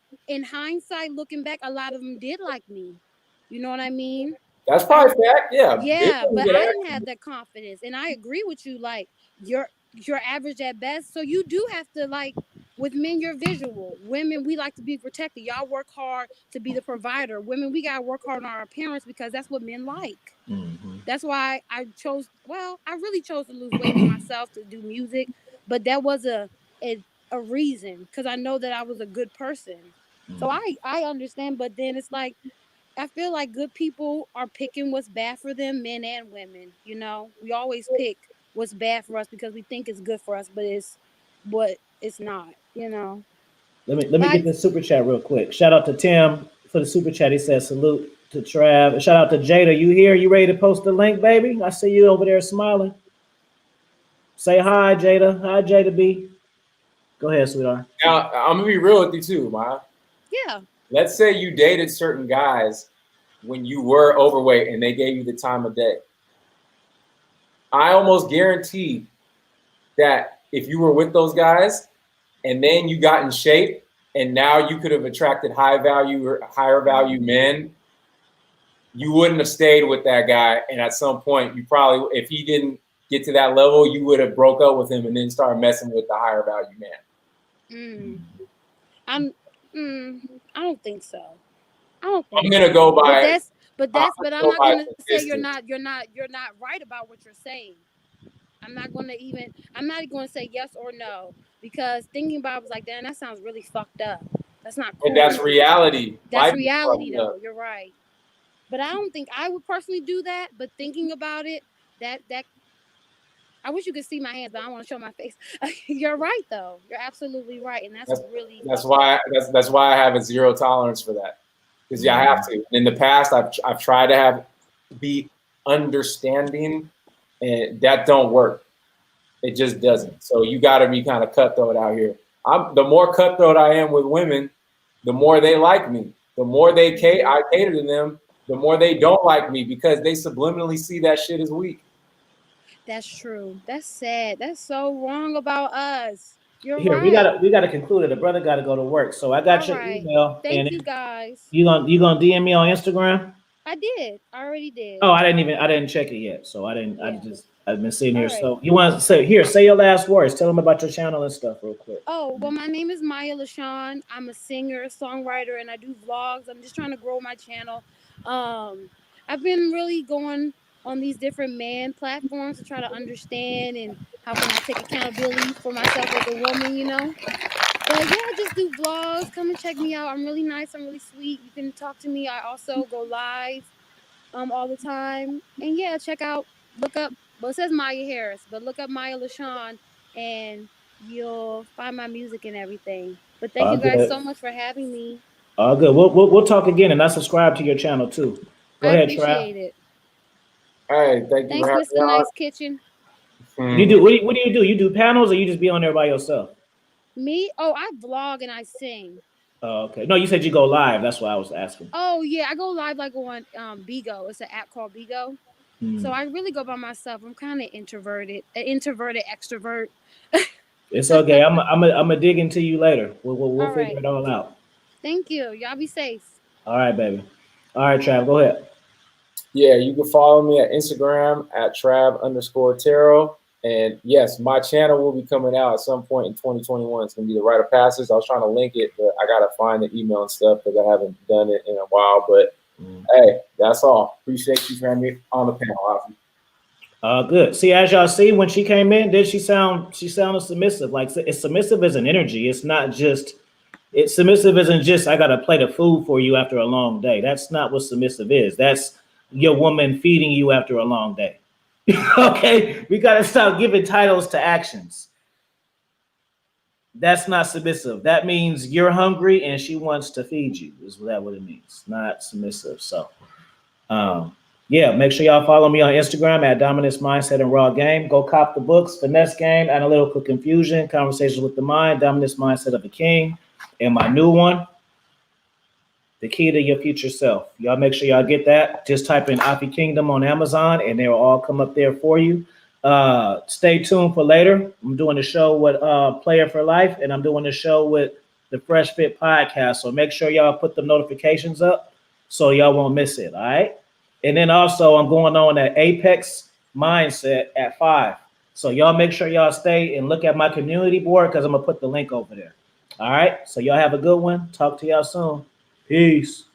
hindsight, looking back, a lot of them did like me. You know what I mean? That's probably fact. Yeah. Big Yeah, ones but get I didn't action. have that confidence, and I agree with you. Like you're average at best, so you do have to like. With men, you're visual. Women, we like to be protected. Y'all work hard to be the provider. Women, we gotta work hard on our appearance because that's what men like. That's why I chose. Well, I really chose to lose weight for myself to do music, but that was a reason because I know that I was a good person. So I understand, but then it's like I feel like good people are picking what's bad for them, men and women. You know, we always pick what's bad for us because we think it's good for us, but it's not. You know, Let me get like this super chat real quick. Shout out to Tim for the super chat. He says salute to Trav. Shout out to Jada. You here? You ready to post the link, baby? I see you over there smiling. Say hi, Jada. Hi, Jada B. Go ahead, sweetheart. Now, I'm gonna be real with you too, Maya. yeah, Let's say you dated certain guys when you were overweight and they gave you the time of day. I almost guarantee that if you were with those guys and then you got in shape and now you could have attracted high value or higher value men, you wouldn't have stayed with that guy. And at some point, you probably, if he didn't get to that level, you would have broke up with him and then started messing with the higher value man. I'm. I don't think so. I don't think I'm gonna so. go by. But I'm not gonna say you're not right about what you're saying. I'm not gonna say yes or no because thinking about it was like, damn, that sounds really fucked up. That's not cool. And that's reality. That's Life reality though. You're right. But I don't think I would personally do that. But thinking about it, that I wish you could see my hands, but I don't want to show my face. You're right though. You're absolutely right, and that's really that's why I have a zero tolerance for that. Because I have to. In the past, I've tried to be understanding, and that don't work. It just doesn't. So you got to be kind of cutthroat out here. The more cutthroat I am with women, the more they like me. The more I cater to them, the more they don't like me because they subliminally see that shit as weak. That's true. That's sad. That's so wrong about us. You're Here, right. we gotta conclude it. The brother gotta go to work. So I got All your right. email. Thank and you guys. you gonna DM me on Instagram? I did. I already did. Oh, I didn't check it yet. So Yeah. I've been sitting here. All right. So you want to say your last words. Tell them about your channel and stuff real quick. Oh, well, my name is Maya LaShawn. I'm a singer, songwriter, and I do vlogs. I'm just trying to grow my channel. I've been really going on these different man platforms to try to understand and how can I take accountability for myself as a woman, you know? But yeah, I just do vlogs. Come and check me out. I'm really nice. I'm really sweet. You can talk to me. I also go live all the time. And yeah, look up, well, it says Maya Harris, but look up Maya LaShawn and you'll find my music and everything. But thank All you guys good. so much for having me. All good. We'll talk again, and I subscribe to your channel too. Go I ahead, Trav. appreciate it. Hey, thank you Thanks, for having me Mr. on. Nice Kitchen. You do what do you do? You do panels, or you just be on there by yourself? Me? Oh, I vlog and I sing. Oh, okay. No, you said you go live. That's why I was asking. Oh yeah, I go live like on Bigo. It's an app called Bigo. So I really go by myself. I'm kind of introverted, an introverted extrovert. It's okay. I'm a dig into you later. We'll All figure right. it all out. Thank you. Y'all be safe. All right, baby. All right, Trav, go ahead. Yeah, you can follow me at Instagram at Trav_Tarot. And yes, my channel will be coming out at some point in 2021. It's going to be the Rite of Passage. I was trying to link it, but I got to find the email and stuff because I haven't done it in a while. But hey, that's all. Appreciate you for having me on the panel. Good. See, as y'all see, when she came in, she sounded submissive. Like it's submissive as an energy. It's not just submissive isn't just I got a plate of food for you after a long day. That's not what submissive is. That's your woman feeding you after a long day. Okay, we got to stop giving titles to actions. That's not submissive. That means you're hungry and she wants to feed you. Is that what it means? Not submissive. So, yeah, make sure y'all follow me on Instagram at Dominance Mindset and Raw Game. Go cop the books: Finesse Game, Analytical Confusion, Conversations with the Mind, Dominance Mindset of a King, and my new one, The Key to Your Future Self. Y'all make sure y'all get that. Just type in Afi Kingdom on Amazon and they'll all come up there for you. Stay tuned for later. I'm doing a show with Player for Life, and I'm doing a show with the Fresh Fit Podcast. So make sure y'all put the notifications up so y'all won't miss it. All right. And then also I'm going on at Apex Mindset at 5. So y'all make sure y'all stay and look at my community board because I'm gonna put the link over there. All right. So y'all have a good one. Talk to y'all soon. Peace.